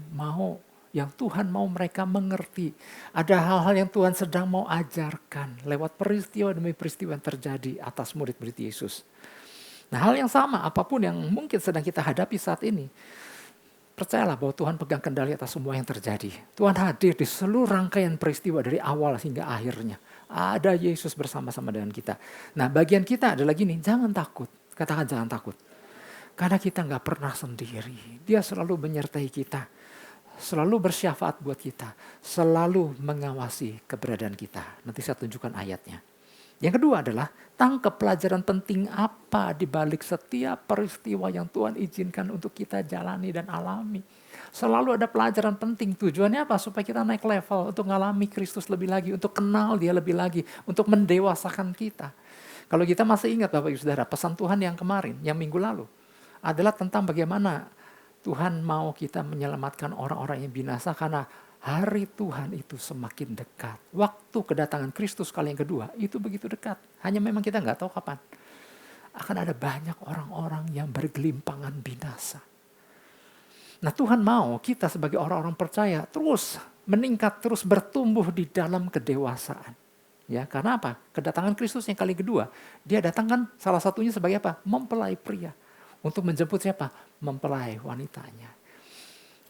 Tuhan mau mereka mengerti. Ada hal-hal yang Tuhan sedang mau ajarkan lewat peristiwa demi peristiwa yang terjadi atas murid-murid Yesus. Nah, hal yang sama apapun yang mungkin sedang kita hadapi saat ini. Percayalah bahwa Tuhan pegang kendali atas semua yang terjadi. Tuhan hadir di seluruh rangkaian peristiwa dari awal hingga akhirnya. Ada Yesus bersama-sama dengan kita. Nah, bagian kita adalah gini, jangan takut. Katakan jangan takut. Karena kita gak pernah sendiri. Dia selalu menyertai kita. Selalu bersyafaat buat kita. Selalu mengawasi keberadaan kita. Nanti saya tunjukkan ayatnya. Yang kedua adalah tangkap pelajaran penting apa di balik setiap peristiwa yang Tuhan izinkan untuk kita jalani dan alami. Selalu ada pelajaran penting. Tujuannya apa? Supaya kita naik level untuk mengalami Kristus lebih lagi. Untuk kenal Dia lebih lagi. Untuk mendewasakan kita. Kalau kita masih ingat Bapak Ibu Saudara, pesan Tuhan yang kemarin, yang minggu lalu. Adalah tentang bagaimana Tuhan mau kita menyelamatkan orang-orang yang binasa karena hari Tuhan itu semakin dekat. Waktu kedatangan Kristus kali yang kedua itu begitu dekat. Hanya memang kita nggak tahu kapan. Akan ada banyak orang-orang yang bergelimpangan binasa. Nah, Tuhan mau kita sebagai orang-orang percaya terus meningkat, terus bertumbuh di dalam kedewasaan. Ya, karena apa? Kedatangan Kristus yang kali kedua, Dia datangkan salah satunya sebagai apa? Mempelai pria. Untuk menjemput siapa? Mempelai wanitanya.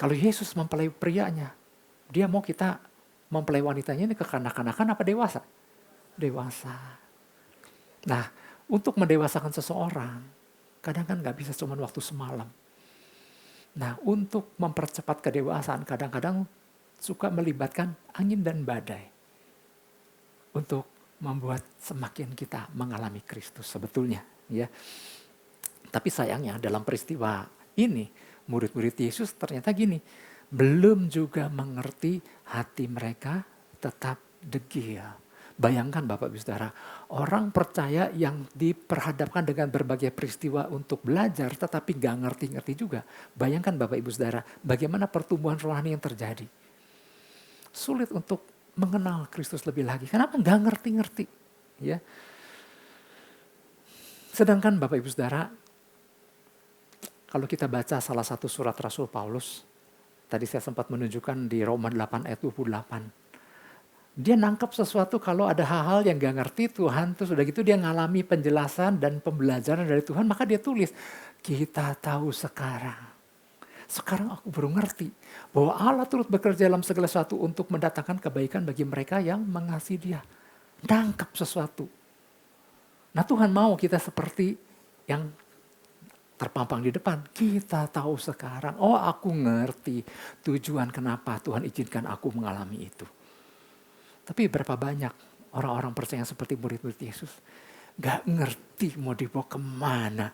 Kalau Yesus mempelai prianya, Dia mau kita mempelai wanitanya ini kekanak-kanakan apa dewasa? Dewasa. Nah, untuk mendewasakan seseorang, kadang kan gak bisa cuma waktu semalam. Nah, untuk mempercepat kedewasaan, kadang-kadang suka melibatkan angin dan badai. Untuk membuat semakin kita mengalami Kristus sebetulnya. Ya. Tapi sayangnya dalam peristiwa ini, murid-murid Yesus ternyata gini, belum juga mengerti, hati mereka tetap degil. Bayangkan Bapak Ibu Saudara, orang percaya yang diperhadapkan dengan berbagai peristiwa untuk belajar tetapi gak ngerti-ngerti juga. Bayangkan Bapak Ibu Saudara, bagaimana pertumbuhan rohani yang terjadi. Sulit untuk mengenal Kristus lebih lagi. Kenapa? Gak ngerti-ngerti. Ya. Sedangkan Bapak Ibu Saudara, kalau kita baca salah satu surat Rasul Paulus, tadi saya sempat menunjukkan di Roma 8 ayat 28. Dia nangkep sesuatu kalau ada hal-hal yang gak ngerti Tuhan, terus udah gitu dia ngalami penjelasan dan pembelajaran dari Tuhan, maka dia tulis, kita tahu sekarang aku baru ngerti bahwa Allah turut bekerja dalam segala sesuatu untuk mendatangkan kebaikan bagi mereka yang mengasihi Dia. Nangkep sesuatu. Nah, Tuhan mau kita seperti yang terpampang di depan. Kita tahu sekarang, oh aku ngerti tujuan kenapa Tuhan izinkan aku mengalami itu. Tapi berapa banyak orang-orang percaya seperti murid-murid Yesus gak ngerti mau dibawa kemana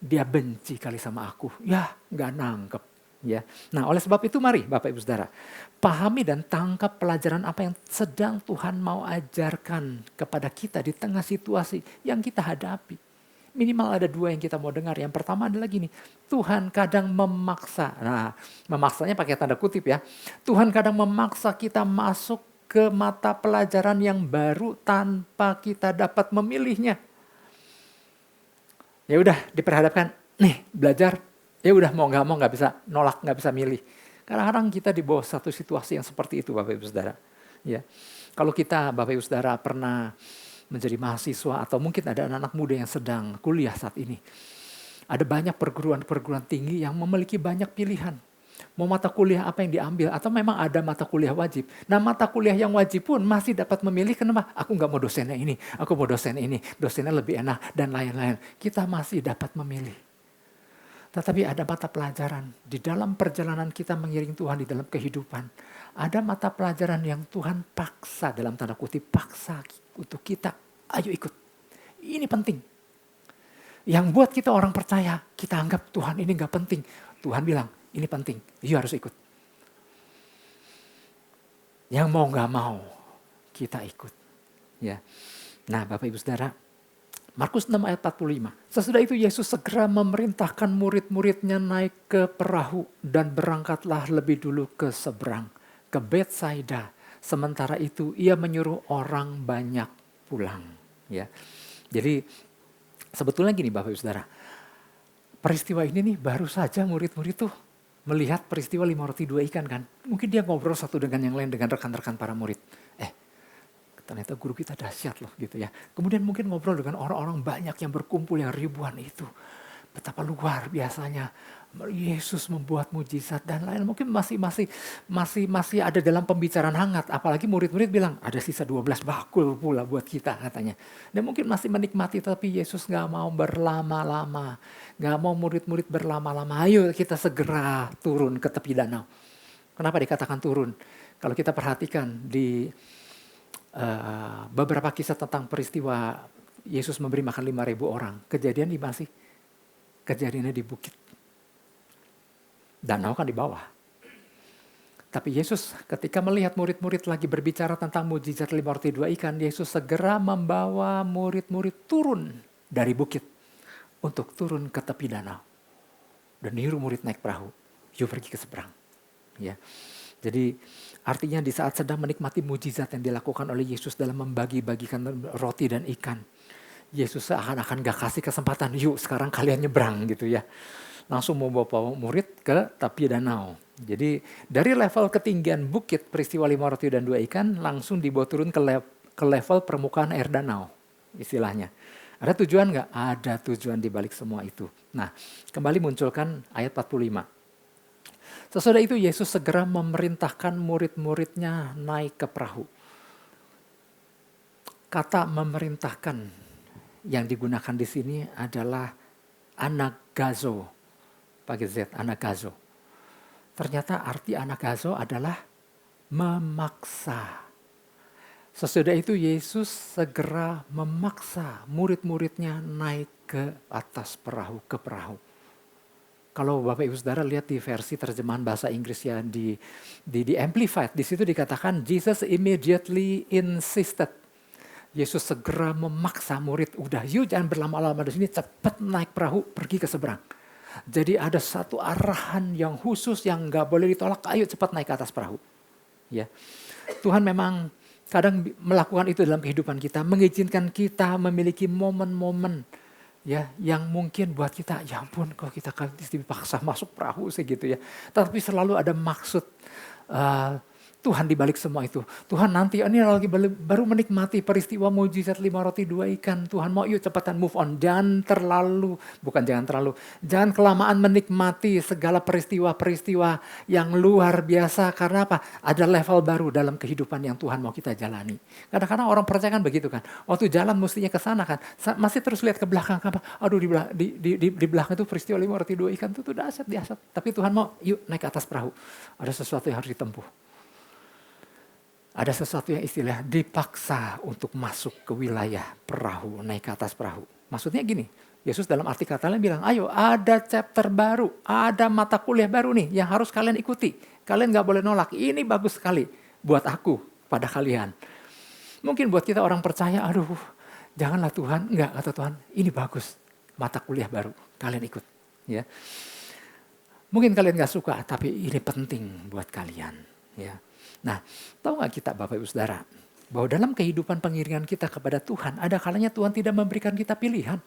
dia benci kali sama aku. Ya, nggak nangkep. Ya. Nah, oleh sebab itu mari Bapak Ibu Saudara, pahami dan tangkap pelajaran apa yang sedang Tuhan mau ajarkan kepada kita di tengah situasi yang kita hadapi. Minimal ada dua yang kita mau dengar. Yang pertama adalah gini, Tuhan kadang memaksa. Nah, memaksanya pakai tanda kutip ya. Tuhan kadang memaksa kita masuk ke mata pelajaran yang baru tanpa kita dapat memilihnya. Ya udah diperhadapkan, nih belajar, ya udah mau nggak bisa nolak, nggak bisa milih. Kadang-kadang kita di bawah satu situasi yang seperti itu Bapak Ibu Saudara. Ya, kalau kita Bapak Ibu Saudara pernah menjadi mahasiswa atau mungkin ada anak-anak muda yang sedang kuliah saat ini. Ada banyak perguruan tinggi yang memiliki banyak pilihan. Mau mata kuliah apa yang diambil atau memang ada mata kuliah wajib. Nah mata kuliah yang wajib pun masih dapat memilih, kenapa? Aku nggak mau dosennya ini, aku mau dosen ini, dosennya lebih enak dan lain-lain. Kita masih dapat memilih. Tetapi ada mata pelajaran di dalam perjalanan kita mengiring Tuhan di dalam kehidupan. Ada mata pelajaran yang Tuhan paksa, dalam tanda kutip paksa untuk kita, ayo ikut. Ini penting. Yang buat kita orang percaya, kita anggap Tuhan ini gak penting. Tuhan bilang, ini penting, you harus ikut. Yang mau gak mau, kita ikut. Ya. Nah Bapak Ibu Saudara, Markus 6 ayat 45. Sesudah itu Yesus segera memerintahkan murid-muridnya naik ke perahu dan berangkatlah lebih dulu ke seberang, ke Betsaida. Sementara itu ia menyuruh orang banyak pulang. Ya. Jadi sebetulnya gini Bapak Ibu Saudara, peristiwa ini nih baru saja murid-murid tuh melihat peristiwa 5 roti 2 ikan kan. Mungkin dia ngobrol satu dengan yang lain, dengan rekan-rekan para murid. Ternyata guru kita dahsyat loh gitu ya. Kemudian mungkin ngobrol dengan orang-orang banyak yang berkumpul yang ribuan itu. Betapa luar biasanya Yesus membuat mujizat dan lain. Mungkin masih ada dalam pembicaraan hangat. Apalagi murid-murid bilang ada sisa 12 bakul pula buat kita katanya. Dan mungkin masih menikmati, tapi Yesus gak mau berlama-lama. Gak mau murid-murid berlama-lama. Ayo kita segera turun ke tepi danau. Kenapa dikatakan turun? Kalau kita perhatikan di beberapa kisah tentang peristiwa Yesus memberi makan 5.000 orang. Kejadian di mana sih? Kejadiannya di bukit. Danau kan di bawah. Tapi Yesus ketika melihat murid-murid lagi berbicara tentang mujizat 5 roti 2 ikan, Yesus segera membawa murid-murid turun dari bukit untuk turun ke tepi danau. Dan nyuruh murid naik perahu. Yuk pergi ke seberang. Ya. Jadi artinya di saat sedang menikmati mujizat yang dilakukan oleh Yesus dalam membagi-bagikan roti dan ikan, Yesus seakan-akan gak kasih kesempatan, yuk sekarang kalian nyebrang gitu ya. Langsung membawa murid ke tepi danau. Jadi dari level ketinggian bukit peristiwa 5 roti dan 2 ikan langsung dibawa turun ke level permukaan air danau istilahnya. Ada tujuan gak? Ada tujuan di balik semua itu. Nah kembali munculkan ayat 45. Sesudah itu Yesus segera memerintahkan murid-muridnya naik ke perahu. Kata memerintahkan yang digunakan di sini adalah anagazo. Pakai Z, anagazo. Ternyata arti anagazo adalah memaksa. Sesudah itu Yesus segera memaksa murid-muridnya naik ke atas perahu, ke perahu. Kalau Bapak Ibu Saudara lihat di versi terjemahan bahasa Inggris ya di Amplified, di situ dikatakan Jesus immediately insisted. Yesus segera memaksa murid, udah yuk jangan berlama-lama di sini, cepat naik perahu pergi ke seberang. Jadi ada satu arahan yang khusus yang nggak boleh ditolak, ayo cepat naik ke atas perahu. Ya, Tuhan memang kadang melakukan itu dalam kehidupan kita, mengizinkan kita memiliki momen-momen ya yang mungkin buat kita ya ampun kok kita dipaksa masuk perahu sih gitu ya. Tapi selalu ada maksud Tuhan di balik semua itu. Tuhan nanti ini lagi baru menikmati peristiwa mujizat 5 roti 2 ikan. Tuhan mau yuk cepatan move on. Jangan kelamaan menikmati segala peristiwa-peristiwa yang luar biasa. Karena apa? Ada level baru dalam kehidupan yang Tuhan mau kita jalani. Kadang-kadang orang percaya kan begitu kan. Waktu jalan mestinya ke sana kan. Masih terus lihat ke belakang. Aduh di belakang itu peristiwa 5 roti 2 ikan itu dahsyat. Tapi Tuhan mau yuk naik ke atas perahu. Ada sesuatu yang harus ditempuh. Ada sesuatu yang istilah dipaksa untuk masuk ke wilayah perahu, naik ke atas perahu. Maksudnya gini, Yesus dalam arti katanya bilang, ayo ada chapter baru, ada mata kuliah baru nih yang harus kalian ikuti. Kalian gak boleh nolak, ini bagus sekali buat aku, pada kalian. Mungkin buat kita orang percaya, aduh janganlah Tuhan, enggak kata Tuhan, ini bagus, mata kuliah baru, kalian ikut. Ya. Mungkin kalian gak suka, tapi ini penting buat kalian. Ya. Nah, tahu gak kita Bapak Ibu Saudara, bahwa dalam kehidupan pengiringan kita kepada Tuhan, ada kalanya Tuhan tidak memberikan kita pilihan.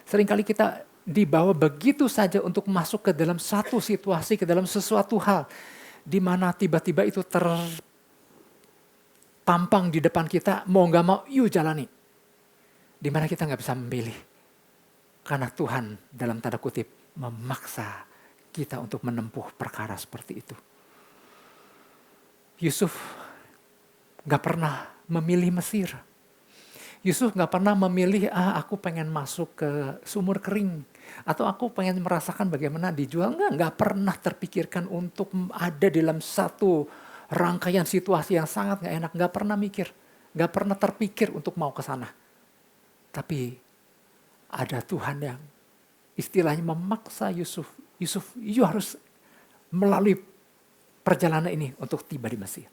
Seringkali kita dibawa begitu saja untuk masuk ke dalam satu situasi, ke dalam sesuatu hal, di mana tiba-tiba itu terpampang di depan kita, mau gak mau, yuk jalani. Di mana kita gak bisa memilih. Karena Tuhan dalam tanda kutip memaksa kita untuk menempuh perkara seperti itu. Yusuf gak pernah memilih Mesir. Yusuf gak pernah memilih, aku pengen masuk ke sumur kering. Atau aku pengen merasakan bagaimana dijual. Gak pernah terpikirkan untuk ada dalam satu rangkaian situasi yang sangat gak enak. Gak pernah mikir, gak pernah terpikir untuk mau ke sana. Tapi ada Tuhan yang istilahnya memaksa Yusuf. Yusuf, you harus melalui perjalanan ini untuk tiba di Mesir.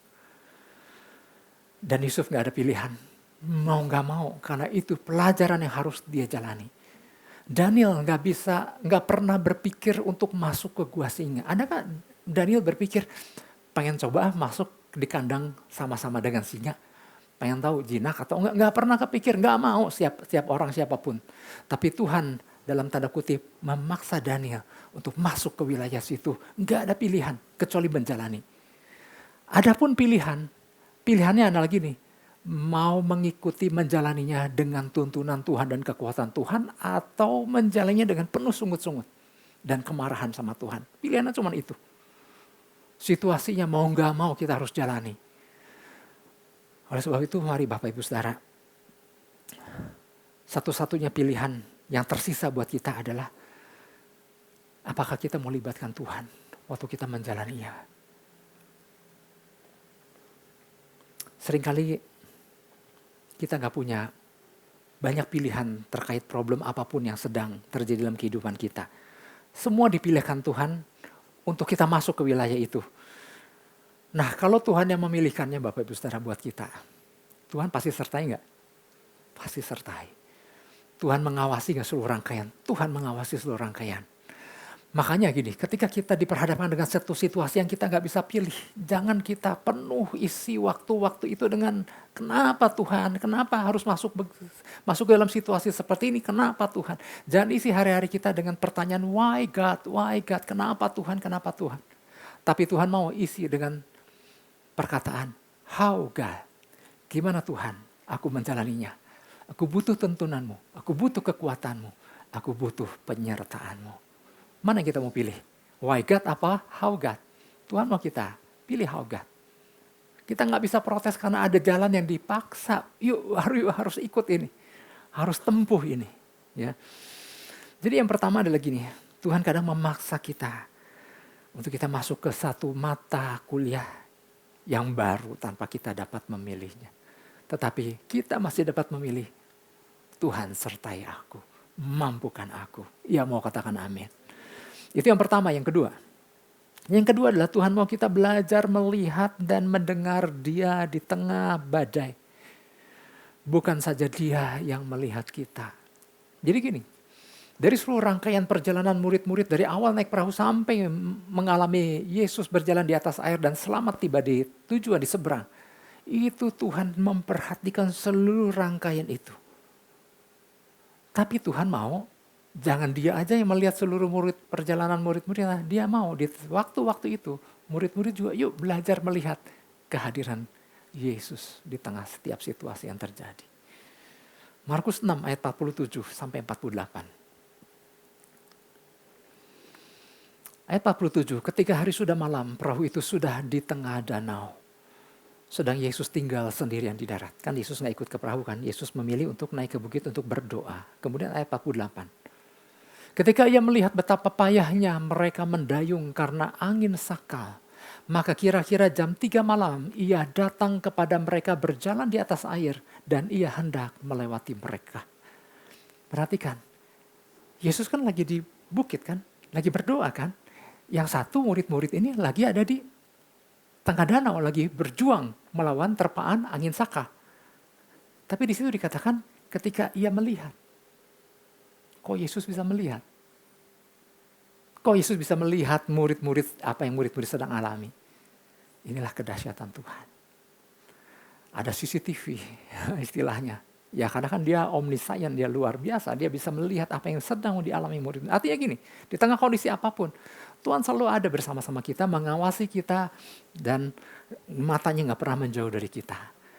Dan Yusuf gak ada pilihan. Mau gak mau, karena itu pelajaran yang harus dia jalani. Daniel gak pernah berpikir untuk masuk ke gua singa. Adakah Daniel berpikir, pengen coba masuk di kandang sama-sama dengan singa? Pengen tahu jinak atau enggak? Gak pernah kepikir, gak mau siap orang siapapun. Tapi Tuhan dalam tanda kutip memaksa Daniel untuk masuk ke wilayah situ. Gak ada pilihan kecuali menjalani. Adapun pilihannya adalah gini. Mau mengikuti menjalaninya dengan tuntunan Tuhan dan kekuatan Tuhan. Atau menjalaninya dengan penuh sungut-sungut. Dan kemarahan sama Tuhan. Pilihannya cuma itu. Situasinya mau gak mau kita harus jalani. Oleh sebab itu mari Bapak Ibu Saudara. Satu-satunya pilihan yang tersisa buat kita adalah apakah kita mau libatkan Tuhan waktu kita menjalaninya. Seringkali kita gak punya banyak pilihan terkait problem apapun yang sedang terjadi dalam kehidupan kita. Semua dipilihkan Tuhan untuk kita masuk ke wilayah itu. Nah kalau Tuhan yang memilihkannya Bapak Ibu Saudara buat kita, Tuhan pasti sertai gak? Pasti sertai. Tuhan mengawasi gak seluruh rangkaian? Tuhan mengawasi seluruh rangkaian. Makanya gini, ketika kita diperhadapkan dengan satu situasi yang kita gak bisa pilih, jangan kita penuh isi waktu-waktu itu dengan kenapa Tuhan, kenapa harus masuk ke dalam situasi seperti ini, kenapa Tuhan. Jangan isi hari-hari kita dengan pertanyaan why God, kenapa Tuhan. Tapi Tuhan mau isi dengan perkataan how God, gimana Tuhan aku menjalaninya. Aku butuh tuntunanmu, aku butuh kekuatanmu, aku butuh penyertaanmu. Mana yang kita mau pilih? Why God apa how God? Tuhan mau kita pilih how God. Kita gak bisa protes karena ada jalan yang dipaksa. Yuk harus ikut ini. Harus tempuh ini. Ya. Jadi yang pertama adalah gini. Tuhan kadang memaksa kita untuk kita masuk ke satu mata kuliah yang baru tanpa kita dapat memilihnya. Tetapi kita masih dapat memilih. Tuhan sertai aku, mampukan aku. Ya mau katakan amin. Itu yang pertama. Yang kedua adalah Tuhan mau kita belajar melihat dan mendengar Dia di tengah badai. Bukan saja Dia yang melihat kita. Jadi gini, dari seluruh rangkaian perjalanan murid-murid dari awal naik perahu sampai mengalami Yesus berjalan di atas air dan selamat tiba di tujuan di seberang. Itu Tuhan memperhatikan seluruh rangkaian itu. Tapi Tuhan mau, jangan Dia aja yang melihat seluruh perjalanan murid-muridnya. Dia mau di waktu-waktu itu, murid-murid juga yuk belajar melihat kehadiran Yesus di tengah setiap situasi yang terjadi. Markus 6 ayat 47 sampai 48. Ayat 47, ketika hari sudah malam, perahu itu sudah di tengah danau. Sedang Yesus tinggal sendirian di darat. Kan Yesus gak ikut ke perahu kan. Yesus memilih untuk naik ke bukit untuk berdoa. Kemudian ayat 48. Ketika ia melihat betapa payahnya mereka mendayung karena angin sakal. Maka kira-kira jam 3 malam ia datang kepada mereka berjalan di atas air dan ia hendak melewati mereka. Perhatikan, Yesus kan lagi di bukit kan, lagi berdoa kan. Yang satu murid-murid ini lagi ada di tengah danau, lagi berjuang melawan terpaan angin saka. Tapi di situ dikatakan ketika ia melihat. Kok Yesus bisa melihat? Kok Yesus bisa melihat murid-murid apa yang murid-murid sedang alami? Inilah kedahsyatan Tuhan. Ada CCTV istilahnya. Ya karena kan dia omniscient, dia luar biasa. Dia bisa melihat apa yang sedang dialami murid. Artinya gini, di tengah kondisi apapun, Tuhan selalu ada bersama-sama kita, mengawasi kita, dan matanya gak pernah menjauh dari kita.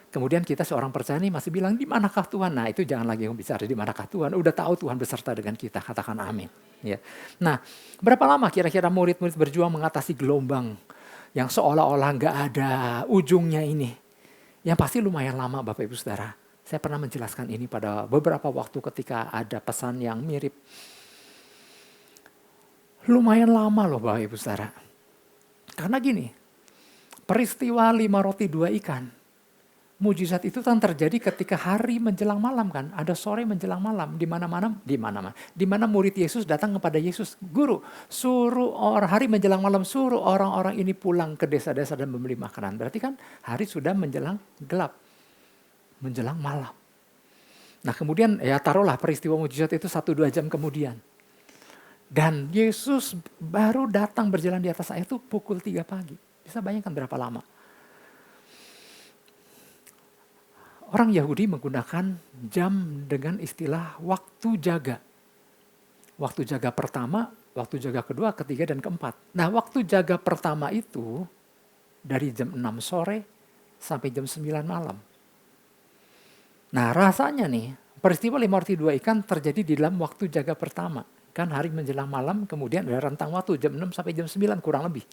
Kemudian kita seorang percaya nih masih bilang, di manakah Tuhan? Nah itu jangan lagi bicara di manakah Tuhan. Udah tahu Tuhan beserta dengan kita, katakan amin. Ya. Nah berapa lama kira-kira murid-murid berjuang mengatasi gelombang yang seolah-olah gak ada ujungnya ini? Yang pasti lumayan lama Bapak Ibu Saudara. Saya pernah menjelaskan ini pada beberapa waktu ketika ada pesan yang mirip. Lumayan lama loh Bapak Ibu Saudara. Karena gini, peristiwa 5 roti 2 ikan, mujizat itu kan terjadi ketika hari menjelang malam kan, ada sore menjelang malam, di mana murid Yesus datang kepada Yesus, Guru, suruh hari menjelang malam suruh orang-orang ini pulang ke desa-desa dan membeli makanan. Berarti kan hari sudah menjelang gelap, menjelang malam. Nah kemudian ya taruhlah peristiwa mujizat itu 1-2 jam kemudian. Dan Yesus baru datang berjalan di atas air itu pukul 3 pagi. Bisa bayangkan berapa lama? Orang Yahudi menggunakan jam dengan istilah waktu jaga. Waktu jaga pertama, waktu jaga kedua, ketiga, dan keempat. Nah waktu jaga pertama itu dari jam 6 sore sampai jam 9 malam. Nah rasanya nih peristiwa 5 roti 2 ikan terjadi di dalam waktu jaga pertama. Kan hari menjelang malam, kemudian ada rentang waktu jam 6 sampai jam 9 kurang lebih.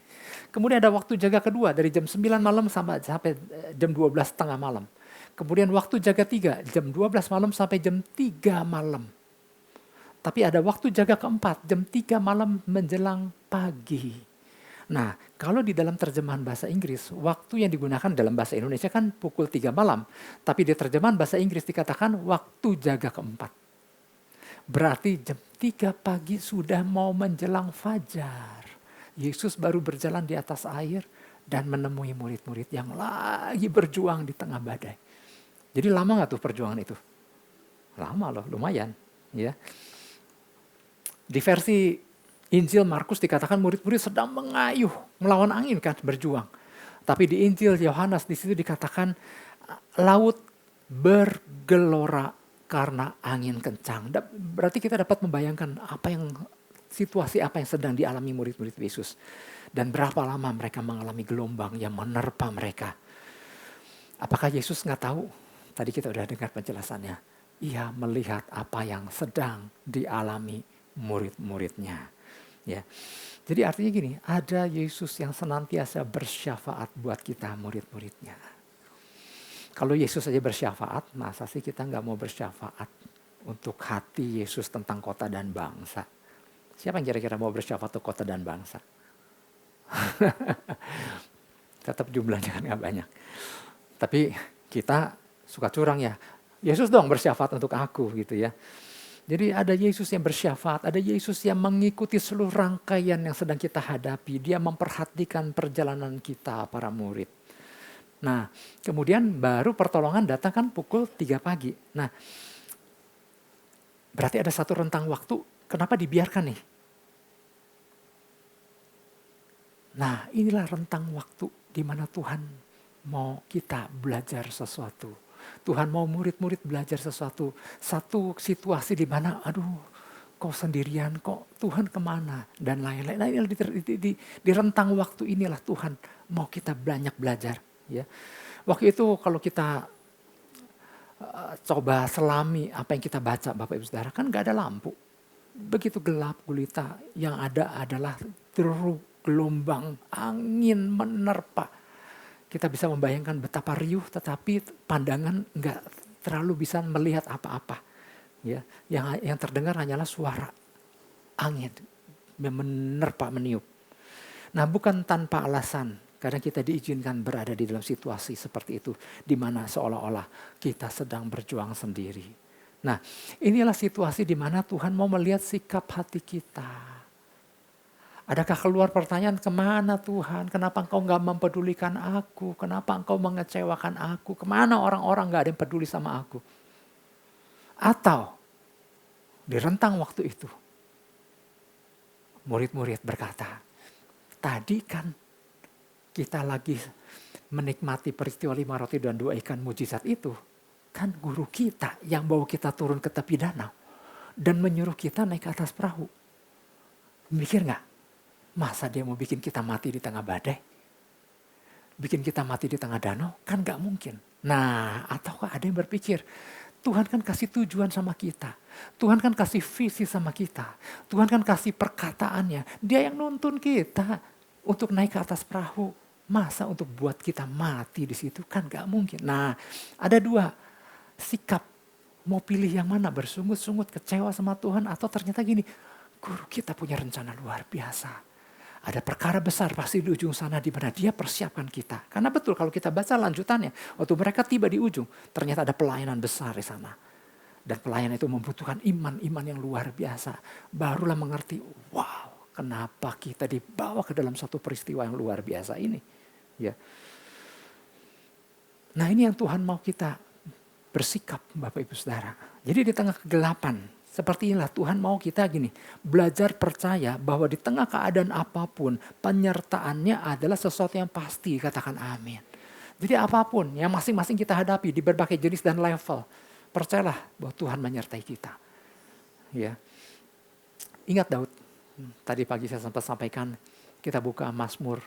Kemudian ada waktu jaga kedua dari jam 9 malam sampai jam 12 tengah malam. Kemudian waktu jaga 3 jam 12 malam sampai jam 3 malam. Tapi ada waktu jaga keempat jam 3 malam menjelang pagi. Nah kalau di dalam terjemahan bahasa Inggris, waktu yang digunakan dalam bahasa Indonesia kan pukul 3 malam. Tapi di terjemahan bahasa Inggris dikatakan waktu jaga keempat. Berarti jam 3 pagi sudah mau menjelang fajar. Yesus baru berjalan di atas air dan menemui murid-murid yang lagi berjuang di tengah badai. Jadi lama gak tuh perjuangan itu? Lama loh, lumayan. Ya. Di versi Injil Markus dikatakan murid-murid sedang mengayuh, melawan angin kan, berjuang. Tapi di Injil Yohanes di situ dikatakan laut bergelora karena angin kencang. Berarti kita dapat membayangkan situasi apa yang sedang dialami murid-murid Yesus. Dan berapa lama mereka mengalami gelombang yang menerpa mereka. Apakah Yesus gak tahu? Tadi kita udah dengar penjelasannya. Ia melihat apa yang sedang dialami murid-muridnya. Ya. Jadi artinya gini, ada Yesus yang senantiasa bersyafaat buat kita murid-muridnya. Kalau Yesus saja bersyafaat, masa sih kita gak mau bersyafaat untuk hati Yesus tentang kota dan bangsa? Siapa yang kira-kira mau bersyafaat untuk kota dan bangsa? Tetap jumlahnya kan gak banyak. Tapi kita suka curang ya. Yesus dong bersyafaat untuk aku gitu ya. Jadi ada Yesus yang bersyafaat, ada Yesus yang mengikuti seluruh rangkaian yang sedang kita hadapi. Dia memperhatikan perjalanan kita para murid. Nah kemudian baru pertolongan datang kan pukul 3 pagi. Nah berarti ada satu rentang waktu, kenapa dibiarkan nih? Nah inilah rentang waktu di mana Tuhan mau kita belajar sesuatu. Tuhan mau murid-murid belajar sesuatu. Satu situasi di mana aduh kok sendirian, kok Tuhan kemana dan lain-lain. Nah, di rentang waktu inilah Tuhan mau kita banyak belajar. Ya. Waktu itu kalau kita coba selami apa yang kita baca Bapak Ibu Saudara, kan gak ada lampu. Begitu gelap gulita, yang ada adalah deru gelombang, angin menerpa. Kita bisa membayangkan betapa riuh tetapi pandangan gak terlalu bisa melihat apa-apa. Ya, yang terdengar hanyalah suara angin menerpa, meniup. Nah bukan tanpa alasan Kadang kita diizinkan berada di dalam situasi seperti itu, di mana seolah-olah kita sedang berjuang sendiri. Nah, inilah situasi di mana Tuhan mau melihat sikap hati kita. Adakah keluar pertanyaan, kemana Tuhan? Kenapa Engkau gak mempedulikan aku? Kenapa Engkau mengecewakan aku? Kemana orang-orang gak ada yang peduli sama aku? Atau di rentang waktu itu, murid-murid berkata, tadi kan kita lagi menikmati peristiwa 5 roti dan 2 ikan mujizat itu. Kan guru kita yang bawa kita turun ke tepi danau dan menyuruh kita naik ke atas perahu. Mikir gak? Masa dia mau bikin kita mati di tengah badai? Bikin kita mati di tengah danau? Kan gak mungkin. Nah, ataukah ada yang berpikir, Tuhan kan kasih tujuan sama kita. Tuhan kan kasih visi sama kita. Tuhan kan kasih perkataannya. Dia yang nuntun kita untuk naik ke atas perahu. Masa untuk buat kita mati di situ? Kan gak mungkin. Nah, ada 2 sikap. Mau pilih yang mana? Bersungut-sungut, kecewa sama Tuhan. Atau ternyata gini, guru kita punya rencana luar biasa. Ada perkara besar pasti di ujung sana di mana dia persiapkan kita. Karena betul kalau kita baca lanjutannya, waktu mereka tiba di ujung, ternyata ada pelayanan besar di sana. Dan pelayanan itu membutuhkan iman yang luar biasa. Barulah mengerti, wow, kenapa kita dibawa ke dalam satu peristiwa yang luar biasa ini. Ya. Nah, ini yang Tuhan mau kita bersikap, Bapak Ibu Saudara. Jadi di tengah kegelapan, seperti inilah Tuhan mau kita gini, belajar percaya bahwa di tengah keadaan apapun, penyertaannya adalah sesuatu yang pasti, katakan amin. Jadi apapun yang masing-masing kita hadapi di berbagai jenis dan level, percayalah bahwa Tuhan menyertai kita. Ya. Ingat Daud, tadi pagi saya sempat sampaikan, kita buka Mazmur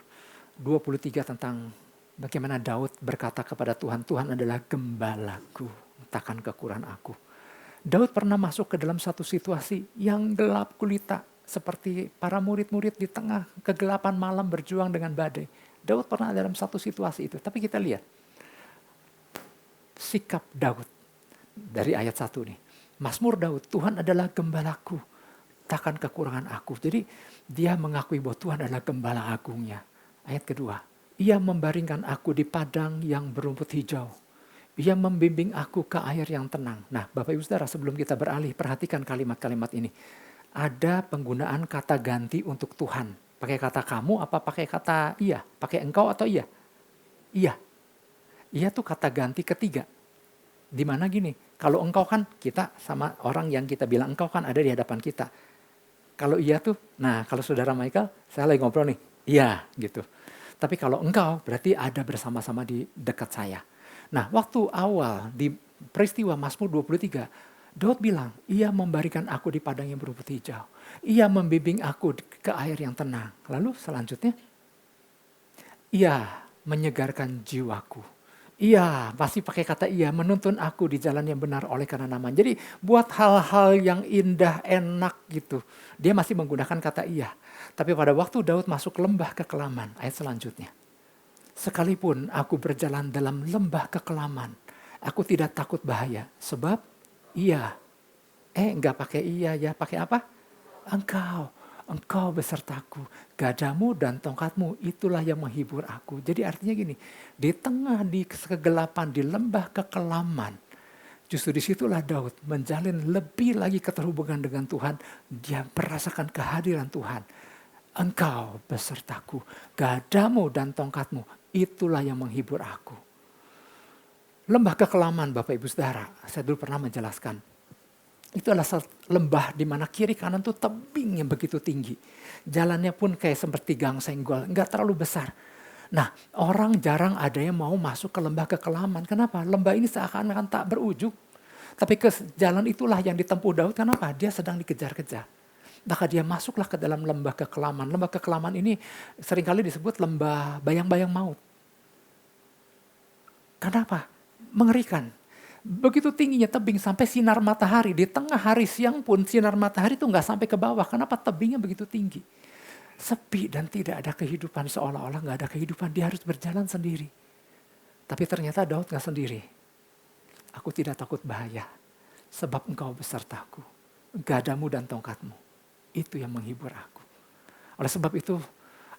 23 tentang bagaimana Daud berkata kepada Tuhan, Tuhan adalah gembalaku, takkan kekurangan aku. Daud pernah masuk ke dalam satu situasi yang gelap gulita. Seperti para murid-murid di tengah kegelapan malam berjuang dengan badai. Daud pernah dalam satu situasi itu. Tapi kita lihat sikap Daud dari ayat 1 nih. Mazmur Daud, Tuhan adalah gembalaku, takkan kekurangan aku. Jadi dia mengakui bahwa Tuhan adalah gembala agungnya. Ayat kedua, ia membaringkan aku di padang yang berumput hijau. Ia membimbing aku ke air yang tenang. Nah, Bapak Ibu Saudara, sebelum kita beralih, perhatikan kalimat-kalimat ini. Ada penggunaan kata ganti untuk Tuhan. Pakai kata kamu apa pakai kata iya? Pakai engkau atau iya? Iya. Iya tuh kata ganti ketiga. Di mana gini, kalau engkau kan kita sama orang yang kita bilang engkau kan ada di hadapan kita. Kalau iya tuh, nah kalau Saudara Michael, saya lagi ngobrol nih, iya gitu. Tapi kalau engkau berarti ada bersama-sama di dekat saya. Nah, waktu awal di peristiwa Mazmur 23, Daud bilang, ia memberikan aku di padang yang berumput hijau. Ia membimbing aku ke air yang tenang. Lalu selanjutnya, ia menyegarkan jiwaku. Ia, pasti pakai kata ia, menuntun aku di jalan yang benar oleh karena namanya. Jadi buat hal-hal yang indah, enak gitu. Dia masih menggunakan kata ia. Tapi pada waktu Daud masuk lembah kekelaman, ayat selanjutnya. Sekalipun aku berjalan dalam lembah kekelaman, aku tidak takut bahaya. Sebab iya. Enggak pakai iya ya, pakai apa? Engkau besertaku. Gadamu dan tongkatmu itulah yang menghibur aku. Jadi artinya gini, di tengah di kegelapan, di lembah kekelaman, justru disitulah Daud menjalin lebih lagi keterhubungan dengan Tuhan. Dia merasakan kehadiran Tuhan. Engkau besertaku, gadamu dan tongkatmu, itulah yang menghibur aku. Lembah kekelaman Bapak Ibu Saudara, saya dulu pernah menjelaskan. Itu adalah lembah di mana kiri kanan tuh tebing yang begitu tinggi. Jalannya pun kayak seperti gang senggol, enggak terlalu besar. Nah, orang jarang ada yang mau masuk ke lembah kekelaman. Kenapa? Lembah ini seakan-akan tak berujung. Tapi ke jalan itulah yang ditempuh Daud. Kenapa? Dia sedang dikejar-kejar. Maka dia masuklah ke dalam lembah kekelaman. Lembah kekelaman ini seringkali disebut lembah bayang-bayang maut. Kenapa? Mengerikan. Begitu tingginya tebing sampai sinar matahari. Di tengah hari siang pun sinar matahari itu nggak sampai ke bawah. Kenapa? Tebingnya begitu tinggi. Sepi dan tidak ada kehidupan. Seolah-olah nggak ada kehidupan. Dia harus berjalan sendiri. Tapi ternyata Daud nggak sendiri. Aku tidak takut bahaya. Sebab engkau besertaku. Gadamu dan tongkatmu. Itu yang menghibur aku. Oleh sebab itu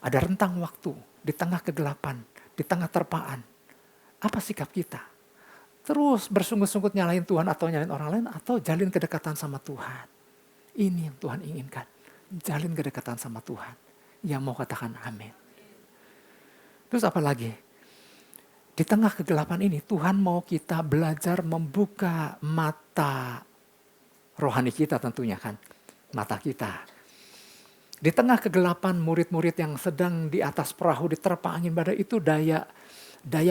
ada rentang waktu di tengah kegelapan, di tengah terpaan, apa sikap kita? Terus bersungguh-sungguh nyalahin Tuhan atau nyalahin orang lain, atau jalin kedekatan sama Tuhan? Ini yang Tuhan inginkan. Jalin kedekatan sama Tuhan. Yang mau katakan amin. Terus apa lagi? Di tengah kegelapan ini Tuhan mau kita belajar membuka mata rohani kita tentunya kan. Mata kita. Di tengah kegelapan murid-murid yang sedang di atas perahu diterpa angin badai itu daya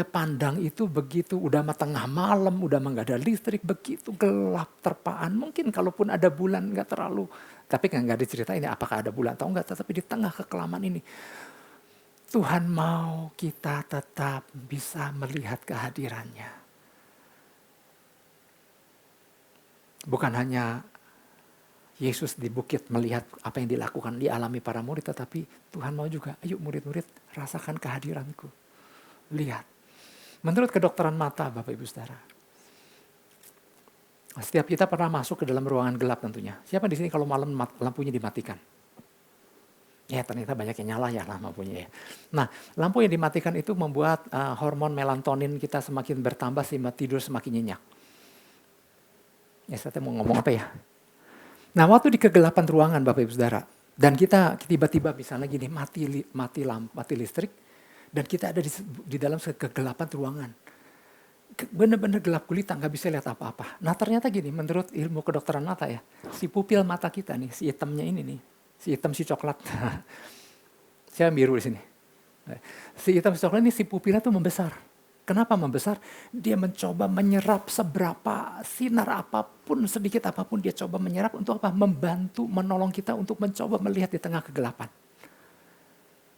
pandang itu begitu udah tengah malam, udah nggak ada listrik, begitu gelap terpaan. Mungkin kalaupun ada bulan nggak terlalu, tapi nggak diceritain apakah ada bulan atau enggak. Tetapi di tengah kekelaman ini Tuhan mau kita tetap bisa melihat kehadirannya. Bukan hanya Yesus di bukit melihat apa yang dilakukan, dialami para murid, tetapi Tuhan mau juga, ayo murid-murid rasakan kehadiranku. Lihat. Menurut kedokteran mata Bapak Ibu Saudara, setiap kita pernah masuk ke dalam ruangan gelap tentunya. Siapa di sini kalau malam lampunya dimatikan? Ya ternyata banyak yang nyala ya lampunya ya. Nah lampu yang dimatikan itu membuat hormon melatonin kita semakin bertambah sehingga tidur semakin nyenyak. Ya saya mau ngomong apa ya? Nah waktu di kegelapan ruangan Bapak Ibu Saudara, dan kita tiba-tiba misalnya gini mati listrik, dan kita ada di dalam kegelapan ruangan. Benar-benar gelap gulita, nggak bisa lihat apa-apa. Nah ternyata gini, menurut ilmu kedokteran mata ya, si pupil mata kita nih, si hitamnya ini nih, si hitam si coklat. Saya biru di sini. Si hitam si coklat ini si pupilnya tuh membesar. Kenapa membesar? Dia mencoba menyerap seberapa sinar apapun, sedikit apapun dia coba menyerap untuk apa? Membantu, menolong kita untuk mencoba melihat di tengah kegelapan.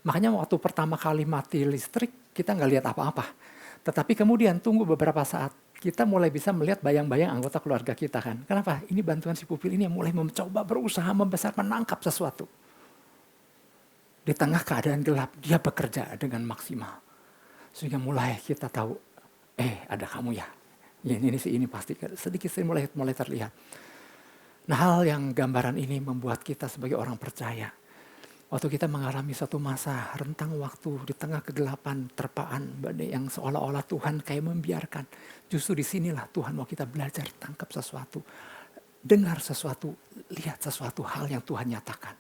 Makanya waktu pertama kali mati listrik, kita nggak lihat apa-apa. Tetapi kemudian tunggu beberapa saat, kita mulai bisa melihat bayang-bayang anggota keluarga kita kan. Kenapa? Ini bantuan si pupil ini yang mulai mencoba berusaha membesar, menangkap sesuatu. Di tengah keadaan gelap, dia bekerja dengan maksimal. Sehingga mulai kita tahu, ada kamu ya. Ini pasti sedikit mulai terlihat. Nah hal yang gambaran ini membuat kita sebagai orang percaya. Waktu kita mengalami satu masa rentang waktu di tengah kegelapan terpaan yang seolah-olah Tuhan kayak membiarkan. Justru disinilah Tuhan mau kita belajar tangkap sesuatu. Dengar sesuatu, lihat sesuatu hal yang Tuhan nyatakan.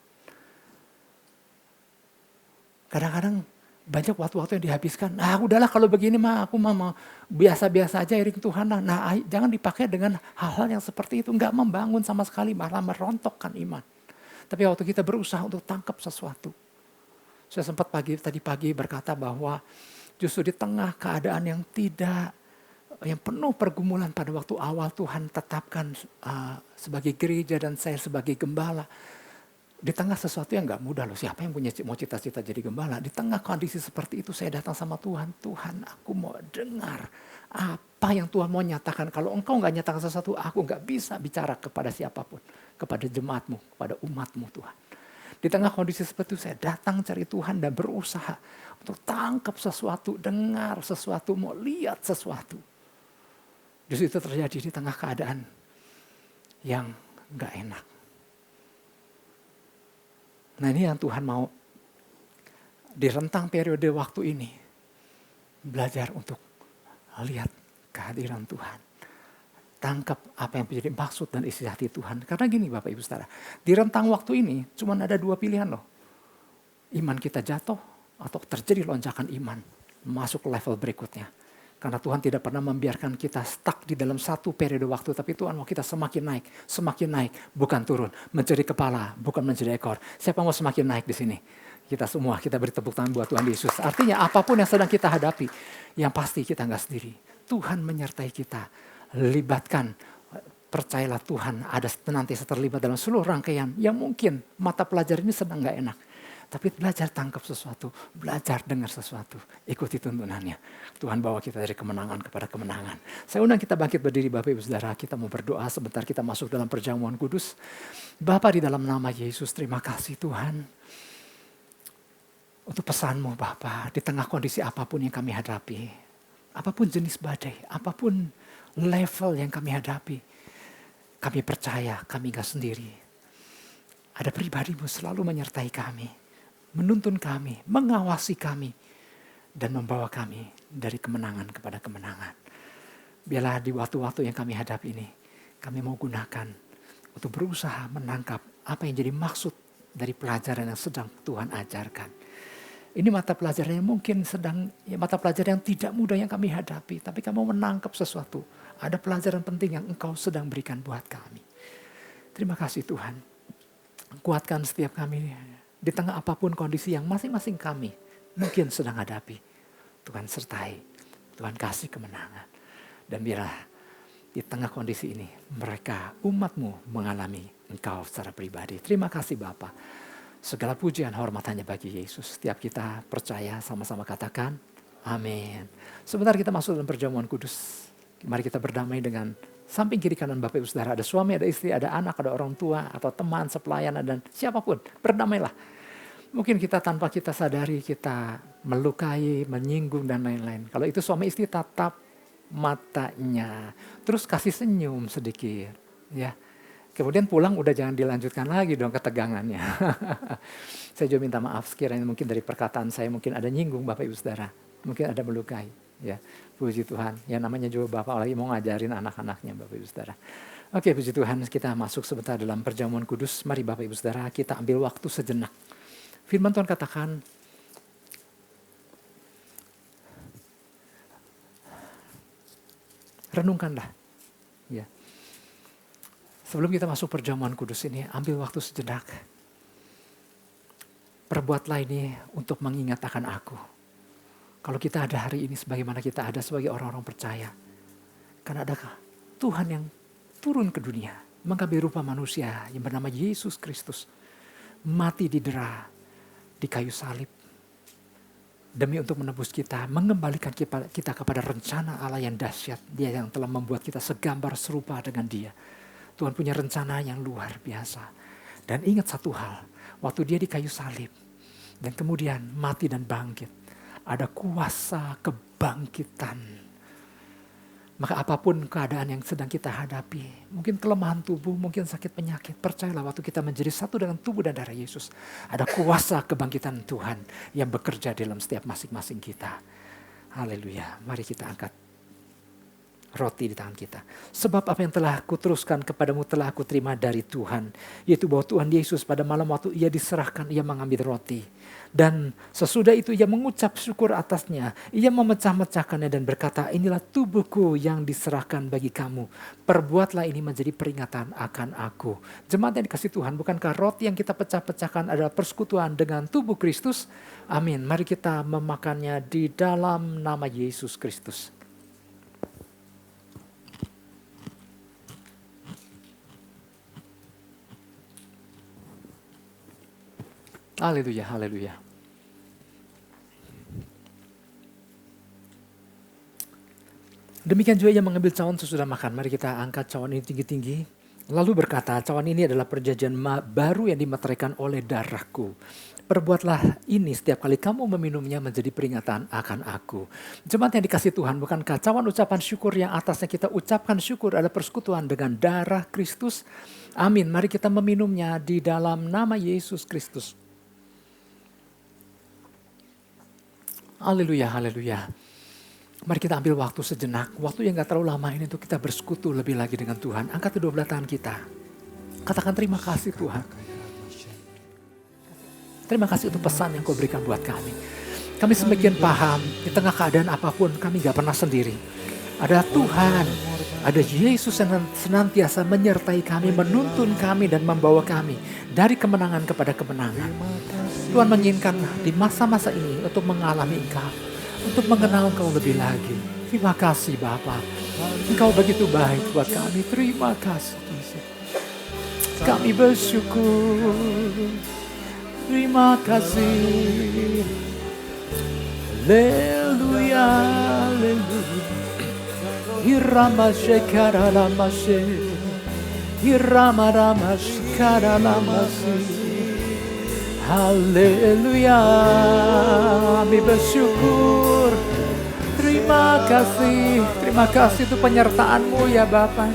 Kadang-kadang banyak waktu-waktu yang dihabiskan. Udahlah kalau begini mah aku mau biasa-biasa aja iring Tuhan. Nah jangan dipakai dengan hal-hal yang seperti itu. Nggak membangun sama sekali, malah merontokkan iman. Tapi waktu kita berusaha untuk tangkap sesuatu. Saya sempat tadi pagi berkata bahwa justru di tengah keadaan yang penuh pergumulan pada waktu awal Tuhan tetapkan sebagai gereja dan saya sebagai gembala. Di tengah sesuatu yang gak mudah loh. Siapa yang mau cita-cita jadi gembala? Di tengah kondisi seperti itu saya datang sama Tuhan. Tuhan aku mau dengar apa yang Tuhan mau nyatakan. Kalau engkau gak nyatakan sesuatu, aku gak bisa bicara kepada siapapun. Kepada jemaatmu, kepada umatmu Tuhan. Di tengah kondisi seperti itu saya datang cari Tuhan dan berusaha untuk tangkap sesuatu, dengar sesuatu, mau lihat sesuatu. Justru itu terjadi di tengah keadaan yang gak enak. Nah ini yang Tuhan mau di rentang periode waktu ini belajar untuk lihat kehadiran Tuhan. Tangkap apa yang menjadi maksud dan isi hati Tuhan. Karena gini Bapak Ibu Saudara, di rentang waktu ini cuma ada 2 pilihan loh. Iman kita jatuh atau terjadi lonjakan iman masuk ke level berikutnya. Karena Tuhan tidak pernah membiarkan kita stuck di dalam satu periode waktu. Tapi Tuhan mau kita semakin naik, bukan turun. Menjadi kepala, bukan menjadi ekor. Siapa mau semakin naik di sini? Kita semua, kita beri tepuk tangan buat Tuhan Yesus. Artinya apapun yang sedang kita hadapi, yang pasti kita nggak sendiri. Tuhan menyertai kita. Libatkan, percayalah Tuhan ada senantiasa terlibat dalam seluruh rangkaian. Yang mungkin mata pelajar ini sedang nggak enak. Tapi belajar tangkap sesuatu, belajar dengar sesuatu, ikuti tuntunannya. Tuhan bawa kita dari kemenangan kepada kemenangan. Saya undang kita bangkit berdiri Bapak Ibu Saudara, kita mau berdoa sebentar kita masuk dalam perjamuan kudus. Bapa di dalam nama Yesus, terima kasih Tuhan. Untuk pesanmu Bapa, di tengah kondisi apapun yang kami hadapi, apapun jenis badai, apapun level yang kami hadapi, kami percaya kami gak sendiri. Ada pribadimu selalu menyertai kami. Menuntun kami, mengawasi kami. dan membawa kami dari kemenangan kepada kemenangan. Biarlah di waktu-waktu yang kami hadapi ini, kami mau gunakan untuk berusaha menangkap apa yang jadi maksud dari pelajaran yang sedang Tuhan ajarkan. Ini mata pelajaran yang mungkin mata pelajaran yang tidak mudah yang kami hadapi. Tapi kami mau menangkap sesuatu. Ada pelajaran penting yang Engkau sedang berikan buat kami. Terima kasih Tuhan. Kuatkan setiap kami di tengah apapun kondisi yang masing-masing kami mungkin sedang hadapi. Tuhan sertai, Tuhan kasih kemenangan. Dan biarlah di tengah kondisi ini mereka, umat-Mu mengalami Engkau secara pribadi. Terima kasih Bapa. Segala pujian hormat hanya bagi Yesus. Setiap kita percaya sama-sama katakan amin. Sebentar kita masuk dalam perjamuan kudus. Mari kita berdamai dengan samping kiri kanan Bapak Ibu Saudara. Ada suami, ada istri, ada anak, ada orang tua, atau teman, sepelayan, dan siapapun. Berdamailah. Mungkin kita tanpa kita sadari kita melukai, menyinggung dan lain-lain. Kalau itu suami istri, tatap matanya. Terus kasih senyum sedikit. Ya. Kemudian pulang udah jangan dilanjutkan lagi dong ketegangannya. Saya juga minta maaf sekiranya mungkin dari perkataan saya mungkin ada nyinggung Bapak Ibu Saudara. Mungkin ada melukai. Ya, puji Tuhan. Ya namanya juga Bapak lagi mau ngajarin anak-anaknya Bapak Ibu Saudara. Oke, puji Tuhan, kita masuk sebentar dalam perjamuan kudus. Mari Bapak Ibu Saudara kita ambil waktu sejenak. Firman Tuhan katakan, renungkanlah. Ya. Sebelum kita masuk perjamuan kudus ini, ambil waktu sejenak. Perbuatlah ini untuk mengingat akan aku. Kalau kita ada hari ini sebagaimana kita ada sebagai orang-orang percaya. Karena ada Tuhan yang turun ke dunia. Mengambil rupa manusia yang bernama Yesus Kristus. Mati didera di kayu salib. Demi untuk menebus kita, mengembalikan kita kepada rencana Allah yang dahsyat. Dia yang telah membuat kita segambar serupa dengan Dia. Tuhan punya rencana yang luar biasa. Dan ingat satu hal, waktu Dia di kayu salib dan kemudian mati dan bangkit, ada kuasa kebangkitan. Maka apapun keadaan yang sedang kita hadapi, mungkin kelemahan tubuh, mungkin sakit penyakit, percayalah waktu kita menjadi satu dengan tubuh dan darah Yesus, ada kuasa kebangkitan Tuhan yang bekerja dalam setiap masing-masing kita. Haleluya. Mari kita angkat roti di tangan kita. Sebab apa yang telah kuteruskan kepadamu telah aku terima dari Tuhan. Yaitu bahwa Tuhan Yesus pada malam waktu Ia diserahkan, Ia mengambil roti. Dan sesudah itu Ia mengucap syukur atasnya. Ia memecah-mecahkannya dan berkata, inilah tubuhku yang diserahkan bagi kamu. Perbuatlah ini menjadi peringatan akan aku. Jemaat yang dikasihi Tuhan, bukankah roti yang kita pecah-pecahkan adalah persekutuan dengan tubuh Kristus? Amin. Mari kita memakannya di dalam nama Yesus Kristus. Haleluya, haleluya. Demikian juga Ia mengambil cawan sesudah makan. Mari kita angkat cawan ini tinggi-tinggi. Lalu berkata, cawan ini adalah perjanjian baru yang dimeteraikan oleh darahku. Perbuatlah ini setiap kali kamu meminumnya menjadi peringatan akan aku. Jemaat yang dikasihi Tuhan, bukankah cawan ucapan syukur yang atasnya kita ucapkan syukur adalah persekutuan dengan darah Kristus? Amin. Mari kita meminumnya di dalam nama Yesus Kristus. Haleluya, haleluya. Mari kita ambil waktu sejenak. Waktu yang gak terlalu lama ini untuk kita bersekutu lebih lagi dengan Tuhan. Angkat kedua belah tangan kita. Katakan terima kasih Tuhan. Terima kasih untuk pesan yang Kau berikan buat kami. Kami semakin paham di tengah keadaan apapun kami gak pernah sendiri. Ada Tuhan, ada Yesus yang senantiasa menyertai kami, menuntun kami dan membawa kami dari kemenangan kepada kemenangan. Tuhan menginginkan di masa-masa ini untuk mengalami Engkau, untuk mengenal Engkau lebih lagi. Terima kasih Bapa. Engkau begitu baik buat kami. Terima kasih Yesus. Kami bersyukur. Terima kasih. Haleluya, haleluya. Irama shekara lamashe. Irama rama shekara lamashe. Haleluya, kami bersyukur. Terima kasih untuk penyertaan-Mu ya Bapa.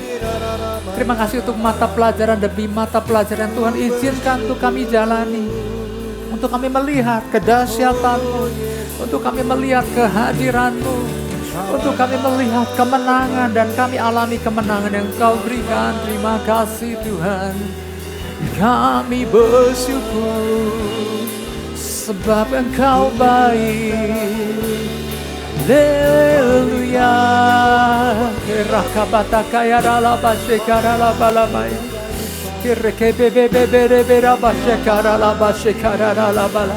Terima kasih untuk mata pelajaran demi mata pelajaran Tuhan izinkan untuk kami jalani. untuk kami melihat kedahsyatan-Mu, untuk kami melihat kehadiran-Mu, untuk kami melihat kemenangan dan kami alami kemenangan yang Engkau berikan. Terima kasih Tuhan. Kami bersyukur sebab Engkau baik. Haleluya. Rakabatakaya ralabashekara labalamai. Kirekebebebebebera bashekara labashekara ralabala.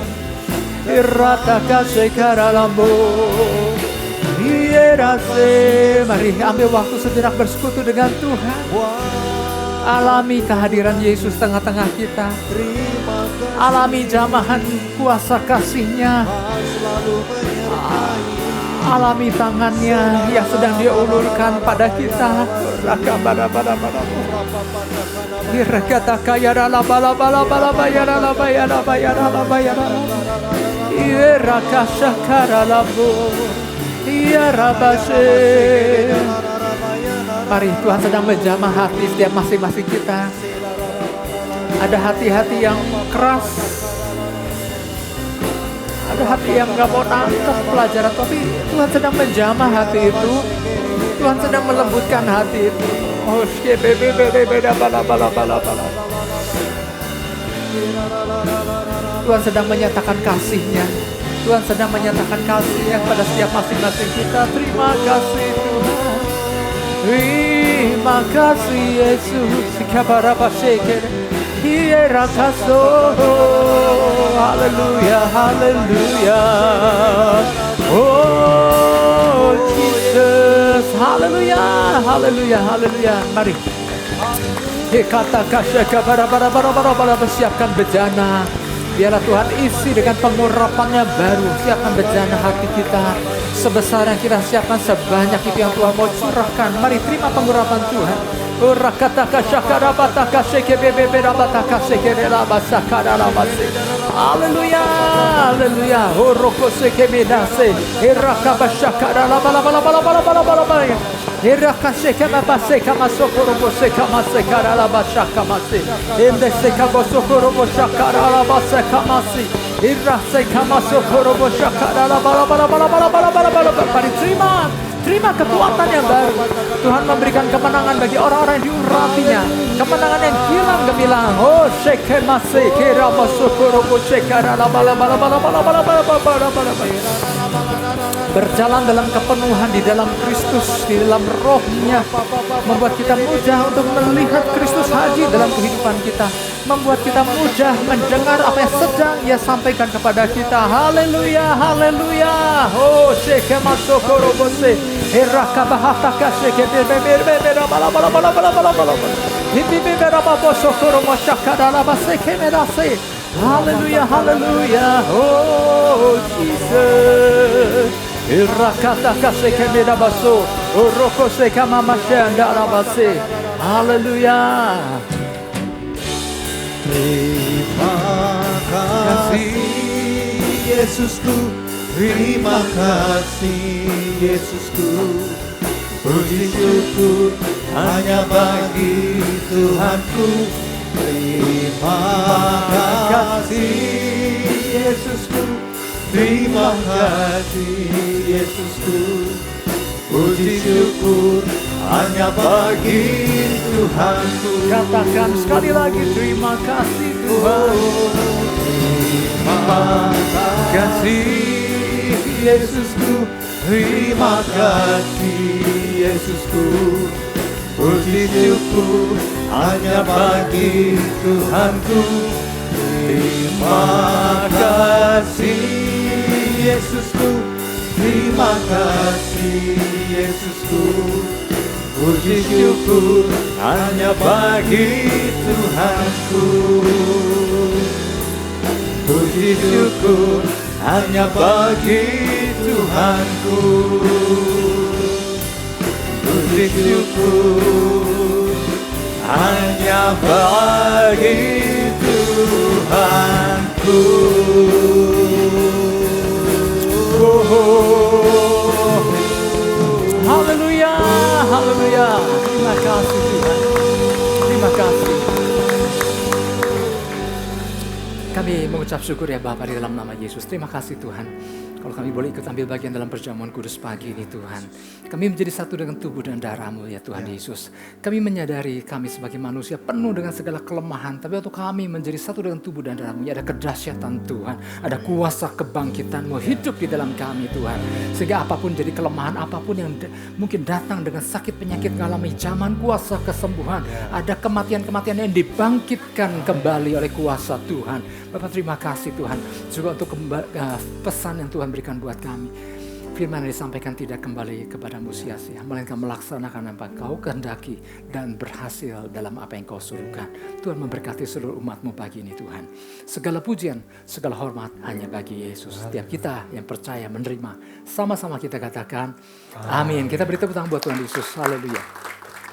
Iratakashekara lambo. Ierase. Mari ambil waktu sejenak bersekutu dengan Tuhan. Alami kehadiran Yesus tengah-tengah kita. Alami jamahan kuasa kasih-Nya. Alami tangannya yang sedang Dia ulurkan pada kita. Mari Tuhan sedang menjamah hati setiap masing-masing kita. Ada hati-hati yang keras, ada hati yang gak mau nangkep pelajaran, tapi Tuhan sedang menjamah hati itu. Tuhan sedang melembutkan hati itu. Tuhan sedang menyatakan kasih-Nya. Tuhan sedang menyatakan kasih-Nya kepada setiap masing-masing kita. Terima kasih Tuhan. Terima kasih Yesus. Haleluya, haleluya. Oh Jesus, haleluya, haleluya, haleluya. Mari kita bersiapkan bejana. Biarlah Tuhan isi dengan pengurapan-Nya baru. Siapkan bejana hati kita sebesar yang kita siapkan, sebanyak itu yang Tuhan mau curahkan. Mari terima pengurapan Tuhan. Haleluya, haleluya. Terima kekuatan yang baru. Tuhan memberikan kemenangan bagi orang-orang yang diurapinya. Kemenangan yang hilang gemilang. Oh, shekemase kera masukorobo shekara la bala bala bala bala bala bala bala bala. Berjalan dalam kepenuhan di dalam Kristus, di dalam roh-Nya, membuat kita mudah untuk melihat Kristus hadir dalam kehidupan kita, membuat kita mudah mendengar apa yang sedang Ia sampaikan kepada kita. Haleluya, haleluya. Oh, shekemasokorobose erakabahata shekebebebebera bala bala bala bala bala bala. Hibibebera babosokoromoshakadalabasekemerase. Haleluya, haleluya. Oh, Jesus. Irakata kaseke medabaso, oroko seka mamashanda arabase. Haleluya. Terima kasih Yesusku, terima kasih Yesusku. Puji syukur hanya bagi Tuhanku. Terima kasih Yesusku, terima kasih Yesusku. Puji syukur hanya bagi Tuhanku. Katakan sekali lagi, terima kasih Tuhan. Terima kasih Yesusku, terima kasih Yesusku. Puji syukur hanya bagi Tuhanku. Terima kasih Yesusku, terima kasih Yesusku. Puji syukur hanya bagi Tuhanku. Puji syukur hanya bagi Tuhanku. Puji syukur hanya bagi Tuhanku. Haleluya, haleluya. Terima kasih Tuhan. Terima kasih. Kami mengucap syukur ya Bapa di dalam nama Yesus. Terima kasih Tuhan. Kalau kami boleh ikut ambil bagian dalam perjamuan kudus pagi ini Tuhan. Kami menjadi satu dengan tubuh dan darah-Mu ya Tuhan Yesus. Kami menyadari kami sebagai manusia penuh dengan segala kelemahan. Tapi waktu kami menjadi satu dengan tubuh dan darah-Mu, ada kedahsyatan Tuhan. Ada kuasa kebangkitan-Mu hidup di dalam kami Tuhan. Sehingga apapun jadi kelemahan, apapun yang mungkin datang dengan sakit penyakit mengalami zaman kuasa kesembuhan. Ada kematian-kematian yang dibangkitkan kembali oleh kuasa Tuhan. Bapak terima kasih Tuhan. Juga untuk pesan yang Tuhan berikan buat kami. Firman yang disampaikan tidak kembali kepadamu sia-sia, melainkan melaksanakan apa Kau kehendaki dan berhasil dalam apa yang Kau suruhkan. Tuhan memberkati seluruh umat-Mu pagi ini Tuhan. Segala pujian, segala hormat hanya bagi Yesus. Setiap kita yang percaya menerima, sama-sama kita katakan amin. Kita beri tepuk tangan buat Tuhan Yesus. Haleluya.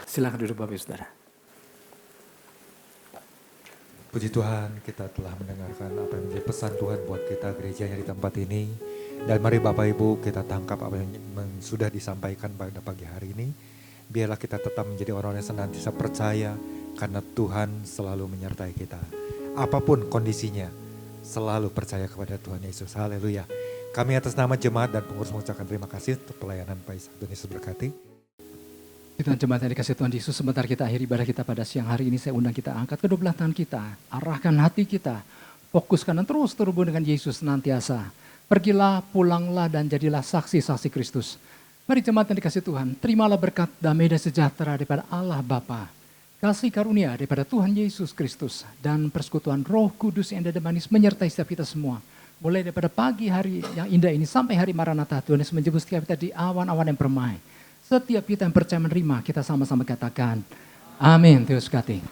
Silakan duduk Bapak Ibu Saudara. Puji Tuhan, kita telah mendengarkan apa yang menjadi pesan Tuhan buat kita gerejanya di tempat ini. Dan mari Bapak Ibu kita tangkap apa yang sudah disampaikan pada pagi hari ini. Biarlah kita tetap menjadi orang yang senantiasa percaya karena Tuhan selalu menyertai kita. Apapun kondisinya, selalu percaya kepada Tuhan Yesus. Haleluya. Kami atas nama jemaat dan pengurus mengucapkan terima kasih untuk pelayanan Pak Ishak. Tuhan Yesus berkati. Tuhan jemaat yang dikasih Tuhan Yesus, sebentar kita akhiri ibadah kita pada siang hari ini. Saya undang kita angkat kedua belah tangan kita, arahkan hati kita, fokuskan dan terus terhubung dengan Yesus senantiasa. Pergilah, pulanglah dan jadilah saksi-saksi Kristus. Mari jemaat yang dikasih Tuhan, terimalah berkat damai dan sejahtera daripada Allah Bapa, kasih karunia daripada Tuhan Yesus Kristus, dan persekutuan Roh Kudus yang ada manis menyertai setiap kita semua. Mulai daripada pagi hari yang indah ini sampai hari Maranatha, Tuhan Yesus menjemput setiap kita di awan-awan yang permai. Setiap kita yang percaya menerima, kita sama-sama katakan, amin. Terus kati.